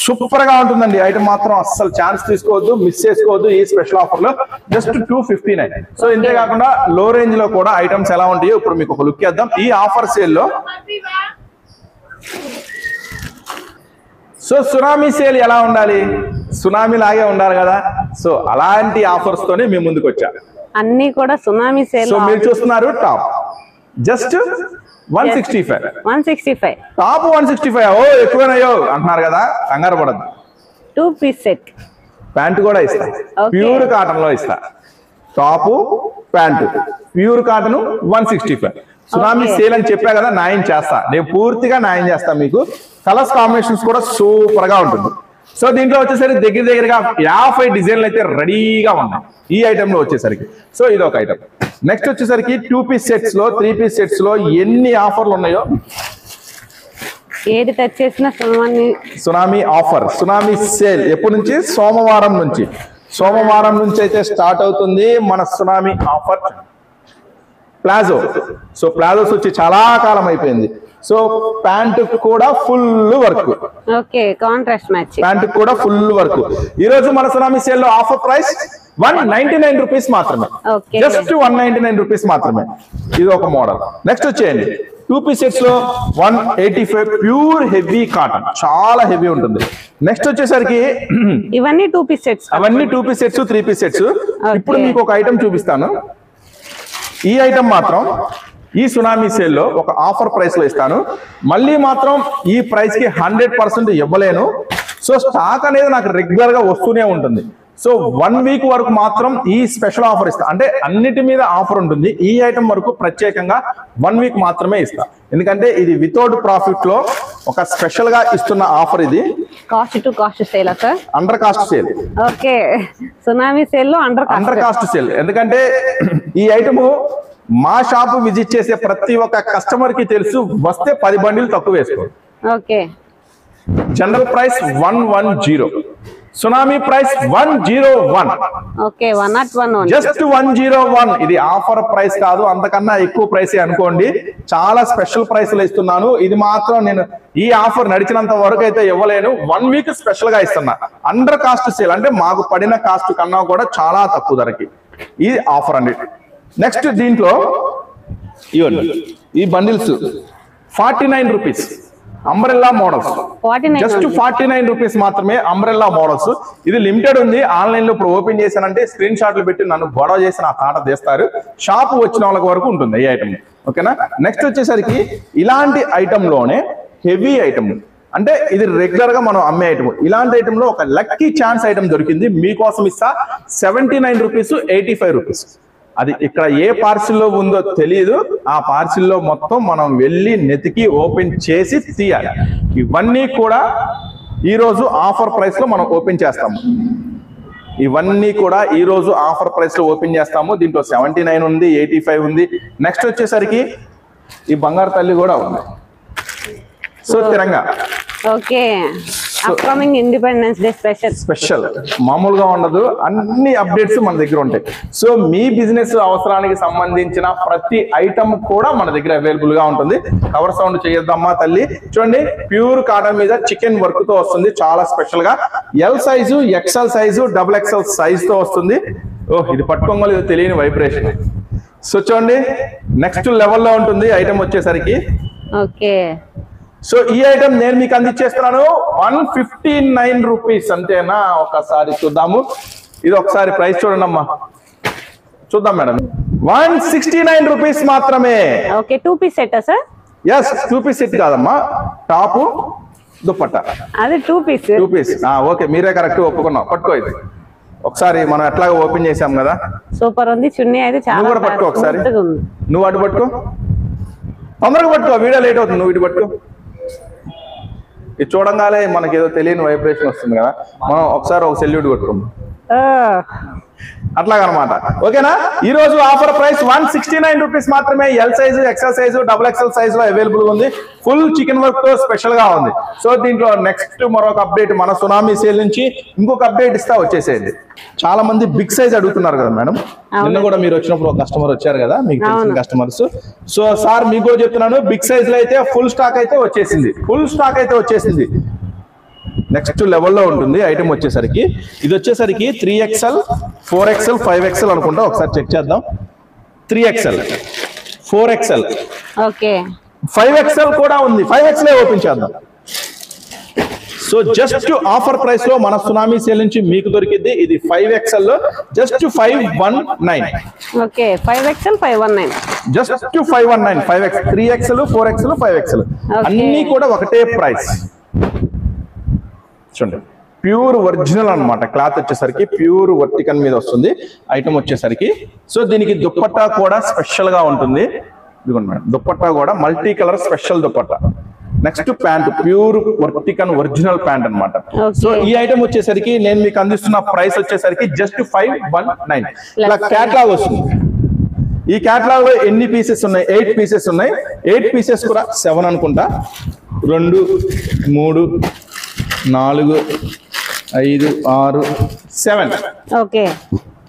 సూపర్ గా ఉంటుందండి ఐటమ్ మాత్రం, అస్సలు ఛాన్స్ తీసుకోవద్దు, మిస్ చేసుకోవద్దు. ఈ స్పెషల్ ఆఫర్ లో జస్ట్ 259. సో ఇంతే కాకుండా లో రేంజ్ లో కూడా ఐటమ్స్ ఎలా ఉంటాయో ఇప్పుడు మీకు ఒక లుక్ ఇద్దాం ఈ ఆఫర్ సేల్ లో. సో సునామీ సేల్ ఎలా ఉండాలి, సునామీ లాగే ఉండాలి కదా. సో అలాంటి ఆఫర్స్ తోనే మేము ముందుకు వచ్చా. అన్ని కూడా సునామీ సేల్. సో మీరు చూస్తున్నారు టాప్ జస్ట్ 165. టాప్ 165. ఓ ఎక్కువనయ్యో అంటున్నారు కదా, కంగారు పడద్దు. 2 పీస్ సెట్ ప్యాంట్ కూడా ఇస్తా, ప్యూర్ కాటన్ లో ఇస్తా. Top pant pure cotton 165. Tsunami sale అని చెప్పా కదా, న్యాయం చేస్తా, నేను పూర్తిగా న్యాయం చేస్తా మీకు. కలర్స్ కాంబినేషన్స్ కూడా సూపర్ గా ఉంటుంది. సో దీంట్లో వచ్చేసరికి దగ్గరగా 50 డిజైన్లు అయితే రెడీగా ఉన్నాయి ఈ ఐటమ్ లో వచ్చేసరికి. సో ఇది ఒక ఐటమ్. నెక్స్ట్ వచ్చేసరికి 2 పీస్ సెట్స్ లో 3 పీస్ సెట్స్ లో ఎన్ని ఆఫర్లు ఉన్నాయో. ఏది టచ్ చేసినా సునామీ ఆఫర్, సునామీ సేల్ ఎప్పటి నుంచి? సోమవారం నుంచి అయితే స్టార్ట్ అవుతుంది మన tsunami offer. Palazzo. So palazzos వచ్చి చాలా కాలం అయిపోయింది. సో ప్యాంటు కూడా full work. Okay, contrast match. Pant కూడా ఫుల్ వర్క్. ఈ రోజు మన సునామీ సేల్ లో ఆఫర్ ప్రైస్ 199 రూపీస్ మాత్రమే. జస్ట్ 199 రూపీస్ మాత్రమే. ఇది ఒక మోడల్. నెక్స్ట్ వచ్చేయండి 2 పీస్ సెట్స్ లో 185 ప్యూర్ హెవీ కాటన్, చాలా హెవీ ఉంటుంది. నెక్స్ట్ వచ్చేసరికి ఇవన్నీ 2 పీస్ సెట్స్, అవన్నీ 2 పీస్ సెట్స్ 3 పీస్ సెట్స్. ఇప్పుడు మీకు ఒక ఐటమ్ చూపిస్తాను. ఈ ఐటమ్ మాత్రం ఈ సునామీ సేల్ లో ఒక ఆఫర్ ప్రైస్ లో ఇస్తాను. మళ్ళీ మాత్రం ఈ ప్రైస్ కి 100% ఇవ్వలేను. సో స్టాక్ అనేది నాకు రెగ్యులర్ గా వస్తూనే ఉంటుంది. సో 1 వీక్ వరకు మాత్రం ఈ స్పెషల్ ఆఫర్ ఇస్తా. అంటే అన్నిటి మీద ఆఫర్ ఉంటుంది. ఈ ఐటమ్ వరకు ప్రత్యేకంగా 1 వీక్ మాత్రమే ఇస్తా. ఎందుకంటే ఇది వితౌట్ ప్రాఫిట్ లో ఒక స్పెషల్ గా ఇస్తున్న ఆఫర్. ఇది cost to cost sale sir, under cost sale. Okay, tsunami sale లో అండర్ కాస్ట్ సేల్. ఎందుకంటే ఈ ఐటమ్ మా షాప్ విజిట్ చేసే ప్రతి ఒక్క కస్టమర్ కి తెలుసు, వస్తే 10 బండిలు తక్కువ వేసుకో. Okay, general price 110, tsunami price 101. Okay, 101, just 101. ఇది ఆఫర్ ప్రైస్ కాదు, అంతకన్నా ఎక్కువ ప్రైస్ అనుకోండి. చాలా స్పెషల్ ప్రైస్ లో ఇస్తున్నాను. ఇది మాత్రం నేను ఈ ఆఫర్ నడిచినంత వరకు అయితే ఇవ్వలేను. 1 వీక్ స్పెషల్ గా ఇస్తున్నా. అండర్ కాస్ట్ సేల్ అంటే మాకు పడిన కాస్ట్ కన్నా కూడా చాలా తక్కువ ధరకి ఇది ఆఫర్ అండి. నెక్స్ట్ దీంట్లో ఇవ్వండి ఈ bundles 49 rupees umbrella models. Just 49 rupees మాత్రమే అంబ్రెల్లా మోడల్స్. ఇది లిమిటెడ్ ఉంది. ఆన్లైన్ లో ఇప్పుడు ఓపెన్ చేశానంటే స్క్రీన్ షాట్లు పెట్టి నన్ను గొడవ చేసి నా తాట తీస్తారు. షాప్ వచ్చిన వాళ్ళకి వరకు ఉంటుంది ఈ ఐటమ్. ఓకేనా. నెక్స్ట్ వచ్చేసరికి ఇలాంటి ఐటమ్ లోనే హెవీ ఐటమ్, అంటే ఇది రెగ్యులర్ గా మనం అమ్మే ఐటమ్. ఇలాంటి ఐటమ్ లో ఒక లక్కీ ఛాన్స్ ఐటమ్ దొరికింది మీకోసం ఇస్తా. 79 రూపీస్ 85 రూపీస్. అది ఇక్కడ ఏ పార్సిల్లో ఉందో తెలియదు. ఆ పార్సిల్లో మొత్తం మనం వెళ్ళి నెతికి ఓపెన్ చేసి తీయాలి. ఇవన్నీ కూడా ఈ రోజు ఆఫర్ ప్రైస్ లో మనం ఓపెన్ చేస్తాము. ఇవన్నీ కూడా ఈ రోజు ఆఫర్ ప్రైస్ లో ఓపెన్ చేస్తాము. దీంట్లో 79 ఉంది, 85 ఉంది. నెక్స్ట్ వచ్చేసరికి ఈ బంగారు తల్లి కూడా ఉంది. సో తిరంగా. Okay, upcoming Independence Day special మామూలుగా ఉండదు. అన్ని అప్డేట్స్ మన దగ్గర ఉంటాయి. సో మీ బిజినెస్ అవసరానికి సంబంధించిన ప్రతి ఐటమ్ కూడా మన దగ్గర అవైలబుల్ గా ఉంటుంది. కవర్ సౌండ్ చేయొద్దమ్మా తల్లి. చూడండి, ప్యూర్ కాటన్ మీద చికెన్ వర్క్ తో వస్తుంది. చాలా స్పెషల్ గా L size, XL size, XXL size తో వస్తుంది. ఓహ్, ఇది పట్టుకోగల ఇది తెలియని వైబ్రేషన్. సో చూడండి, నెక్స్ట్ లెవెల్లో ఉంటుంది ఐటమ్ వచ్చేసరికి. ఓకే, సో ఈ ఐటమ్ నేను మీకు అందించేస్తున్నాను 159 రూపీస్. అంతేనా? ఒకసారి చూద్దాము. ఇది ఒకసారి ప్రైస్ చూడండి అమ్మా. చూద్దాం మేడం. 169 రూపీస్ మాత్రమే. Okay, 2 piece set sir? Yes, 2 piece set కాదమ్మా, టాప్ దుప్పట్టా. అదే 2 పీస్. ఓకే, మీరే కరెక్ట్ ఒప్పుకున్నాం. పట్టుకో, ఇది ఒకసారి మనం ఎట్లాగో ఓపెన్ చేసాం కదా. సూపర్ ఉంది. చున్నీ అయితే చాలా నువ్వు కూడా పట్టుకో ఒకసారి. నువ్వు అటు పట్టుకో, తొందరగా పట్టుకో, వీడియో లేట్ అవుతుంది. నువ్వు ఇటు పట్టుకో. ఇది చూడంగానే మనకి ఏదో తెలియని వైబ్రేషన్ వస్తుంది కదా. మనం ఒకసారి ఒక సెల్యూట్ కొట్టుకుందాం అట్లాగనమాట. ఓకేనా. ఈ రోజు ఆఫర్ ప్రైస్ 169 రూపీస్ మాత్రమే. L size, XL size, XXL size లో అవైలబుల్ ఉంది. ఫుల్ చికెన్ వర్క్ తో స్పెషల్ గా ఉంది. సో దీంట్లో నెక్స్ట్ మరొక అప్డేట్ మన సునామీ సేల్ నుంచి ఇంకొక అప్డేట్ ఇస్తా వచ్చేసేయండి. చాలా మంది బిగ్ సైజ్ అడుగుతున్నారు కదా మేడం. నిన్న కూడా మీరు వచ్చినప్పుడు ఒక కస్టమర్ వచ్చారు కదా, మీకు తెలిసిన కస్టమర్స్. సో సార్ మీకు కూడా చెప్తున్నాను, బిగ్ సైజ్ లో అయితే ఫుల్ స్టాక్ అయితే వచ్చేసింది. నెక్స్ట్ లెవెల్లో ఉంటుంది ఐటమ్ వచ్చేసరికి. ఇది వచ్చేసరికి 3XL, 4XL, 5XL అనుకుంటా. ఒకసారి చెక్ చేద్దాం. 3XL, 4XL, ఓకే, 5XL కూడా ఉంది. 5XL ఓపెన్ చేద్దాం. సో జస్ట్ ఆఫర్ ప్రైస్ లో మన సునామీ సేల్ నుంచి మీకు దొరికింది. ఇది 5XL లో just 519. Okay, 5XL 519. Just 519. 5XL, 3XL, 4XL, 5XL అన్ని కూడా ఒకటే ప్రైస్. చూడండి, ప్యూర్ ఒరిజినల్ అన్నమాట. క్లాత్ వచ్చేసరికి ప్యూర్ వర్టికల్ మీద వస్తుంది ఐటమ్ వచ్చేసరికి. సో దీనికి దుప్పట్టా కూడా స్పెషల్ గా ఉంటుంది. ఇదిగోండి మేడం, దుప్పట్టా కూడా multi colour special dupatta. Next pant pure వర్టికన్ ఒరిజినల్ ప్యాంట్ అన్నమాట. సో ఈ ఐటమ్ వచ్చేసరికి నేను మీకు అందిస్తున్న ప్రైస్ వచ్చేసరికి జస్ట్ 519. ఇలా క్యాట్లాగ్ వస్తుంది. ఈ క్యాట్లాగ్ లో ఎన్ని పీసెస్ ఉన్నాయి? 8 పీసెస్ ఉన్నాయి. 8 పీసెస్ కూడా 7 అనుకుంటా. 2 3 4 5 6 7. ఓకే,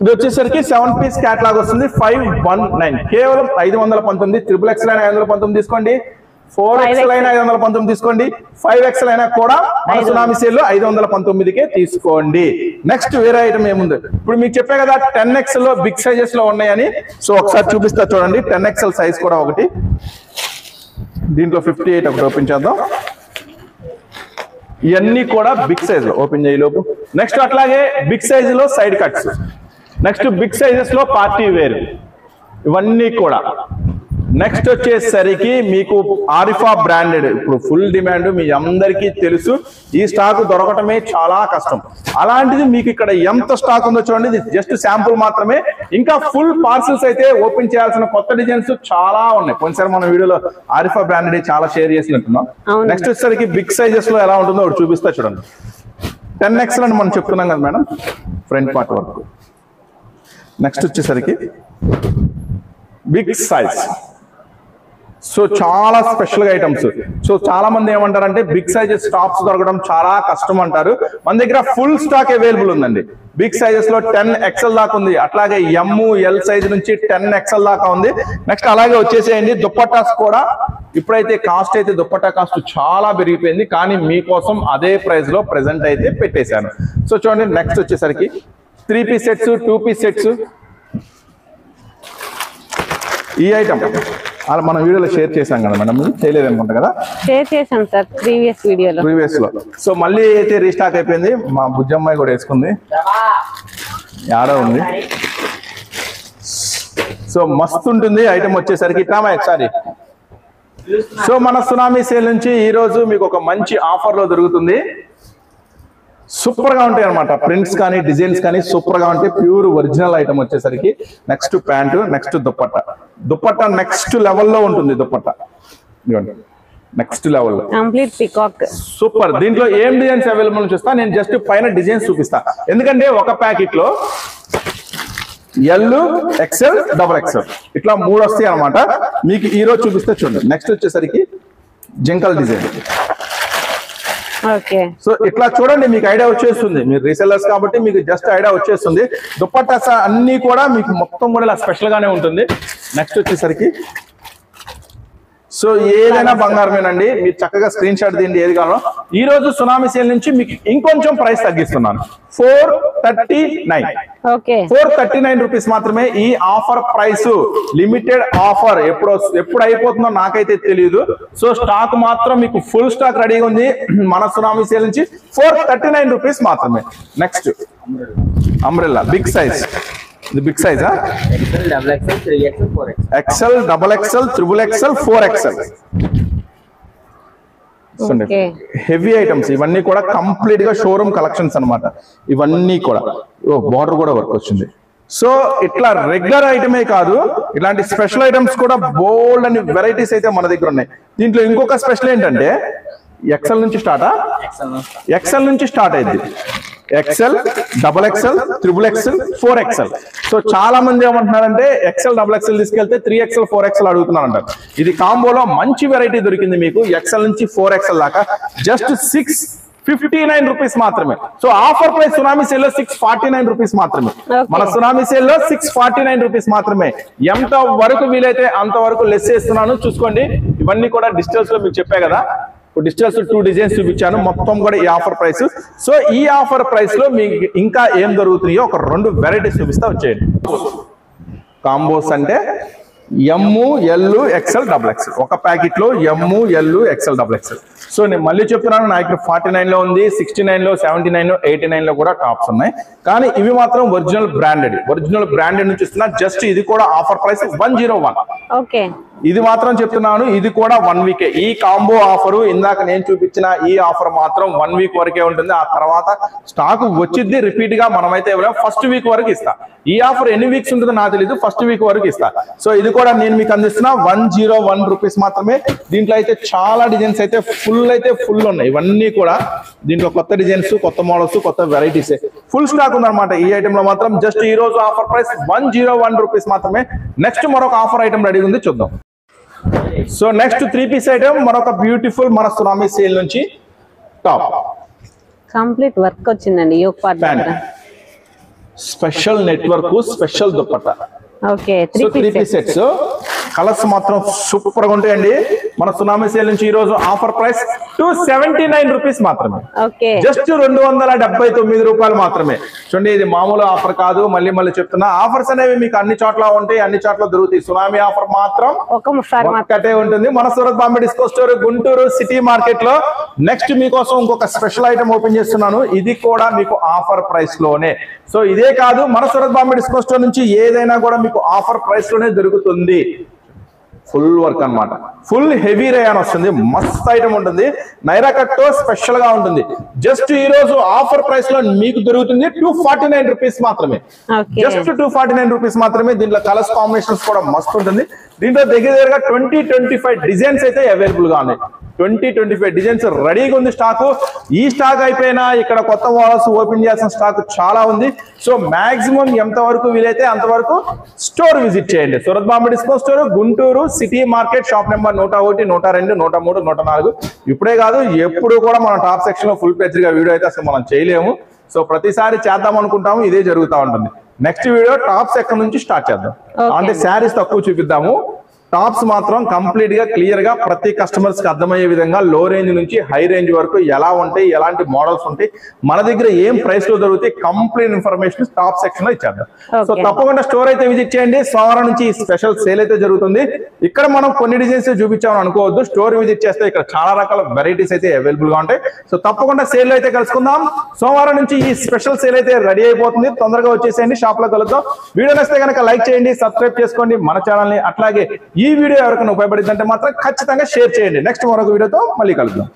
ఇది వచ్చేసరికి 7 పీస్ క్యాట్లాగ్ వస్తుంది. 519 కేవలం 519. XXL అయినా 519 తీసుకోండి, 4XL అయినా 519 తీసుకోండి, 5XL అయినా కూడా మన సునామీ సేల్ లో 519కే తీసుకోండి. నెక్స్ట్ వేరే ఐటమ్ ఏముంది? ఇప్పుడు మీకు చెప్పే కదా 10XL లో బిగ్ సైజెస్ లో ఉన్నాయని. సో ఒకసారి చూపిస్తా చూడండి. 10XL సైజ్ కూడా ఒకటి, దీంట్లో 58 ఒకటి ఓపెన్ చేద్దాం. ఇవన్నీ కూడా బిగ్ సైజ్ లో ఓపెన్ చేయలోపు. నెక్స్ట్ అట్లాగే బిగ్ సైజ్ లో side cuts, next big sizes లో పార్టీ వేర్, ఇవన్నీ కూడా. నెక్స్ట్ వచ్చేసరికి మీకు ఆరిఫా బ్రాండెడ్ ఇప్పుడు ఫుల్ డిమాండ్, మీ అందరికీ తెలుసు. ఈ స్టాక్ దొరకటమే చాలా కష్టం. అలాంటిది మీకు ఇక్కడ ఎంత స్టాక్ ఉందో చూడండి. ఇది జస్ట్ శాంపుల్ మాత్రమే. ఇంకా ఫుల్ పార్సల్స్ అయితే ఓపెన్ చేయాల్సిన కొత్త డిజైన్స్ చాలా ఉన్నాయి. పోయినసారి మన వీడియోలో ఆరిఫా బ్రాండెడ్ చాలా షేర్ చేసినట్టున్నాం. నెక్స్ట్ వచ్చేసరికి బిగ్ సైజెస్ లో ఎలా ఉంటుందో ఒకటి చూపిస్తా చూడండి. 10XL అని మనం చెప్తున్నాం కదా మేడం, ఫ్రంట్ పార్ట్ వరకు. నెక్స్ట్ వచ్చేసరికి బిగ్ సైజ్. సో చాలా స్పెషల్ గా ఐటమ్స్. సో చాలా మంది ఏమంటారంటే బిగ్ సైజెస్ టాప్స్ దొరకడం చాలా కష్టం అంటారు. మన దగ్గర ఫుల్ స్టాక్ అవైలబుల్ ఉందండి. బిగ్ సైజెస్ లో 10XL దాకా ఉంది. అట్లాగే ML సైజ్ నుంచి 10XL దాకా ఉంది. నెక్స్ట్ అలాగే వచ్చేసేయండి దుప్పట్టాస్ కూడా. ఇప్పుడైతే కాస్ట్ అయితే దుప్పట్టా కాస్ట్ చాలా పెరిగిపోయింది, కానీ మీకోసం అదే ప్రైస్ లో ప్రెసెంట్ అయితే పెట్టేశాను. సో చూడండి, నెక్స్ట్ వచ్చేసరికి 3 పీస్ సెట్స్, 2 పీస్ సెట్స్. ఈ ఐటమ్ అలా మన వీడియోలో షేర్ చేశాం కదా మేడం, చేయలేదు అనుకుంటా కదా? షేర్ చేశాం సార్ ప్రీవియస్ లో. సో మళ్ళీ అయితే రీస్టాక్ అయిపోయింది. మా బుజ్జమ్మాయి కూడా వేసుకుంది, యాడో ఉంది. సో మస్తు ఉంటుంది ఐటమ్ వచ్చేసరికి. ఇట్లామా ఒకసారి. సో మన సునామీ సేల్ నుంచి ఈ రోజు మీకు ఒక మంచి ఆఫర్ లో దొరుకుతుంది. సూపర్ గా ఉంటాయి అనమాట. ప్రింట్స్ కానీ డిజైన్స్ కానీ సూపర్ గా ఉంటాయి. ప్యూర్ ఒరిజినల్ ఐటమ్ వచ్చేసరికి. Next pant, next dupatta. Dupatta next లెవెల్లో ఉంటుంది. దుప్పట్టా నెక్స్ట్ లెవెల్లో కంప్లీట్ పికాక్ సూపర్. దీంట్లో ఏం డిజైన్స్ అవైలబుల్ చూస్తా. నేను జస్ట్ పైన డిజైన్స్ చూపిస్తా, ఎందుకంటే ఒక ప్యాకెట్ లో L, XL, XXL ఇట్లా 3 వస్తాయి అనమాట. మీకు ఈ రోజు చూపిస్తే చూడండి. నెక్స్ట్ వచ్చేసరికి జింకల్ డిజైన్. ఓకే, సో ఇట్లా చూడండి, మీకు ఐడియా వచ్చేస్తుంది. మీరు రీసెల్లర్స్ కాబట్టి మీకు జస్ట్ ఐడియా వచ్చేస్తుంది. దుప్పట్టాస్ అన్ని కూడా మీకు మొత్తం కూడా ఇలా స్పెషల్ గానే ఉంటుంది. నెక్స్ట్ వచ్చేసరికి సో ఏదైనా బంగారమేనండి. మీరు చక్కగా స్క్రీన్ షాట్ తీయండి ఏది కావాలో. ఈ రోజు సునామీ సేల్ నుంచి మీకు ఇంకొంచెం ప్రైస్ తగ్గిస్తున్నాను. 439. ఓకే, 439 రూపీస్ మాత్రమే ఈ ఆఫర్ ప్రైస్. Limited offer. ఎప్పుడు అయిపోతుందో నాకైతే తెలియదు. సో స్టాక్ మాత్రం మీకు ఫుల్ స్టాక్ రెడీగా ఉంది మన సునామీ సేల్ నుంచి. 439 రూపీస్ మాత్రమే. Next umbrella big size. ఇది బిగ్ సైజా? XL, XXL, XXL, 4XL. Heavy items ఇవన్నీ కూడా కంప్లీట్ గా షోరూమ్ కలెక్షన్స్ అన్నమాట. ఇవన్నీ కూడా బార్డర్ కూడా వర్క్ వచ్చింది. సో ఇట్లా రెగ్యులర్ ఐటమే కాదు, ఇలాంటి స్పెషల్ ఐటమ్స్ కూడా బోల్డ్ అని వెరైటీస్ అయితే మన దగ్గర ఉన్నాయి. దీంట్లో ఇంకొక స్పెషల్ ఏంటంటే XL నుంచి స్టార్టా? XL నుంచి స్టార్ట్ అయింది. XL, XXL, XXL, 4XL. So చాలా మంది ఏమంటున్నారంటే XL, XXL తీసుకెళ్తే 3XL, 4XL అడుగుతున్నారంటారు. ఇది కాంబోలో మంచి వెరైటీ దొరికింది మీకు. XL నుంచి 4XL దాకా జస్ట్ 659 రూపీస్ మాత్రమే. So offer price tsunami sale లో 649 రూపీస్ మాత్రమే. మన సునామీ సేల్ లో 649 రూపీస్ మాత్రమే. ఎంత వరకు వీలైతే అంత వరకు లెస్ చేస్తున్నాను చూసుకోండి. ఇవన్నీ కూడా డిజిటల్స్ లో మీకు చెప్పా కదా. డిజిటల్స్ 2 డిజైన్స్ చూపించాను, మొత్తం కూడా ఈ ఆఫర్ ప్రైస్. సో ఈ ఆఫర్ ప్రైస్ లో మీకు ఇంకా ఏం దొరుకుతున్నాయో ఒక 2 వెరైటీస్ చూపిస్తా వచ్చేయండి. కాంబోస్ అంటే ML, XL, XXL. ఒక ప్యాకెట్ లో ML, XL, XXL. సో నేను మళ్ళీ చెప్తున్నాను, నా ఇక్కడ 49 లో ఉంది, 69 లో, 79 లో, 89 లో కూడా టాప్స్ ఉన్నాయి. కానీ ఇవి మాత్రం ఒరిజినల్ బ్రాండెడ్ నుంచి ఇస్తున్నా. జస్ట్ ఇది కూడా ఆఫర్ ప్రైస్ 101. ఓకే, ఇది మాత్రం చెప్తున్నాను, ఇది కూడా 1 వీకే. ఈ కాంబో ఆఫర్ ఇందాక నేను చూపించిన ఈ ఆఫర్ మాత్రం 1 వీక్ వరకే ఉంటుంది. ఆ తర్వాత స్టాక్ వచ్చింది రిపీట్ గా మనమైతే ఫస్ట్ వీక్ వరకు ఇస్తా. ఈ ఆఫర్ ఎన్ని వీక్స్ ఉంటుందో నాకు తెలియదు, ఫస్ట్ వీక్ వరకు ఇస్తా. సో ఇది కూడా నేను మీకు అందిస్తున్నా 101 రూపీస్ మాత్రమే. దీంట్లో అయితే చాలా డిజైన్స్ అయితే ఫుల్ ఉన్నాయి. ఇవన్నీ కూడా దీంట్లో కొత్త డిజైన్స్, కొత్త మోడల్స్, కొత్త వెరైటీస్ ఫుల్ స్టాక్ ఉందన్నమాట. ఈ ఐటమ్ లో మాత్రం జస్ట్ ఈ రోజు ఆఫర్ ప్రైస్ 101 రూపీస్ మాత్రమే. నెక్స్ట్ మరొక ఆఫర్ ఐటమ్ రెడీ ఉంది, చూద్దాం. సో నెక్స్ట్ 3 పీస్ ఐటమ్ మరొక బ్యూటిఫుల్ మన సునామీ సేల్ నుంచి టాప్ కంప్లీట్ వర్క్ వచ్చిందండి. యోక్ పార్ట్ దగ్గర special network, special dupatta. Okay, 3 piece sets. Colours మాత్రం సూపర్ గా ఉంటాయండి. మన సునామీ సేల్ నుంచి ఈ రోజు ఆఫర్ ప్రైస్ 279 రూపీస్ మాత్రమే. ఓకే, జస్ట్ 279 రూపాయలు మాత్రమే. చూడండి, ఇది మామూలు ఆఫర్ కాదు. మళ్ళీ చెప్తున్నా, ఆఫర్స్ అనేవి మీకు అన్ని చోట్ల ఉంటాయి, అన్ని చోట్ల దొరుకుతాయి. సునామీ ఆఫర్ మాత్రం ఒక్కటే ఉంటుంది మన Surat Bombay disco store Guntur city market లో. నెక్స్ట్ మీకోసం ఇంకొక స్పెషల్ ఐటమ్ ఓపెన్ చేస్తున్నాను. ఇది కూడా మీకు ఆఫర్ ప్రైస్ లోనే. సో ఇదే కాదు, మన సూరత్ బాంబే డిస్కో స్టోర్ నుంచి ఏదైనా కూడా మీకు ఆఫర్ ప్రైస్ లోనే దొరుకుతుంది. ఫుల్ వర్క్ అన్నమాట, ఫుల్ హెవీ రేయాన్ వస్తుంది, మస్త్ ఐటమ్ ఉంటుంది. నైరా కట్ తో స్పెషల్ గా ఉంటుంది. జస్ట్ ఈ రోజు ఆఫర్ ప్రైస్ లో మీకు దొరుకుతుంది 249 రూపీస్ మాత్రమే. జస్ట్ 249 రూపీస్ మాత్రమే. దీంట్లో కలర్స్ కాంబినేషన్స్ కూడా మస్తు ఉంటుంది. దీంట్లో దగ్గరగా 20-25 డిజైన్స్ అయితే అవైలబుల్ గా ఉన్నాయి. 20-25 డిజైన్స్ రెడీగా ఉంది స్టాక్. ఈ స్టాక్ అయిపోయినా ఇక్కడ కొత్త మోడల్స్ ఓపెన్ చేయాల్సిన స్టాక్ చాలా ఉంది. సో మాక్సిమం ఎంత వరకు వీలైతే అంతవరకు స్టోర్ విజిట్ చేయండి. Surat Bombay disco store Guntur city market, shop number 101, 102, 103, 104. ఇప్పుడే కాదు, ఎప్పుడు కూడా మన టాప్ సెక్షన్ లో ఫుల్ పేజ్ గా వీడియో అయితే అసలు మనం చేయలేము. సో ప్రతిసారి చేద్దాం అనుకుంటాము, ఇదే జరుగుతూ ఉంటుంది. నెక్స్ట్ వీడియో టాప్స్ ఎక్కడ నుంచి స్టార్ట్ చేద్దాం. అంటే శారీస్ తక్కువ చూపిద్దాము. టాప్స్ మాత్రం కంప్లీట్ గా క్లియర్ గా ప్రతి కస్టమర్స్ కి అర్థమయ్యే విధంగా లో రేంజ్ నుంచి హై రేంజ్ వరకు ఎలా ఉంటాయి, ఎలాంటి మోడల్స్ ఉంటాయి, మన దగ్గర ఏం ప్రైస్ లో దొరుకుతాయి, కంప్లీట్ ఇన్ఫర్మేషన్ టాప్ సెక్షన్ లో ఇచ్చేద్దాం. సో తప్పకుండా స్టోర్ అయితే విజిట్ చేయండి. సోమవారం నుంచి స్పెషల్ సేల్ అయితే జరుగుతుంది. ఇక్కడ మనం కొన్ని డిజైన్స్ చూపించామని అనుకోవద్దు. స్టోర్ విజిట్ చేస్తే ఇక్కడ చాలా రకాల వెరైటీస్ అయితే అవైలబుల్ గా ఉంటాయి. సో తప్పకుండా సేల్ అయితే కలుసుకుందాం. సోమవారం నుంచి ఈ స్పెషల్ సేల్ అయితే రెడీ అయిపోతుంది. తొందరగా వచ్చేసేయండి, షాప్ లో కలుద్దాం. వీడియో నచ్చితే కనుక లైక్ చేయండి, సబ్స్క్రైబ్ చేసుకోండి మన ఛానల్ ని. అట్లాగే ఈ వీడియో ఎవరికైనా ఉపయోగపడిందంటే మాత్రం ఖచ్చితంగా షేర్ చేయండి. నెక్స్ట్ మరొక వీడియోతో మళ్ళీ కలుద్దాం.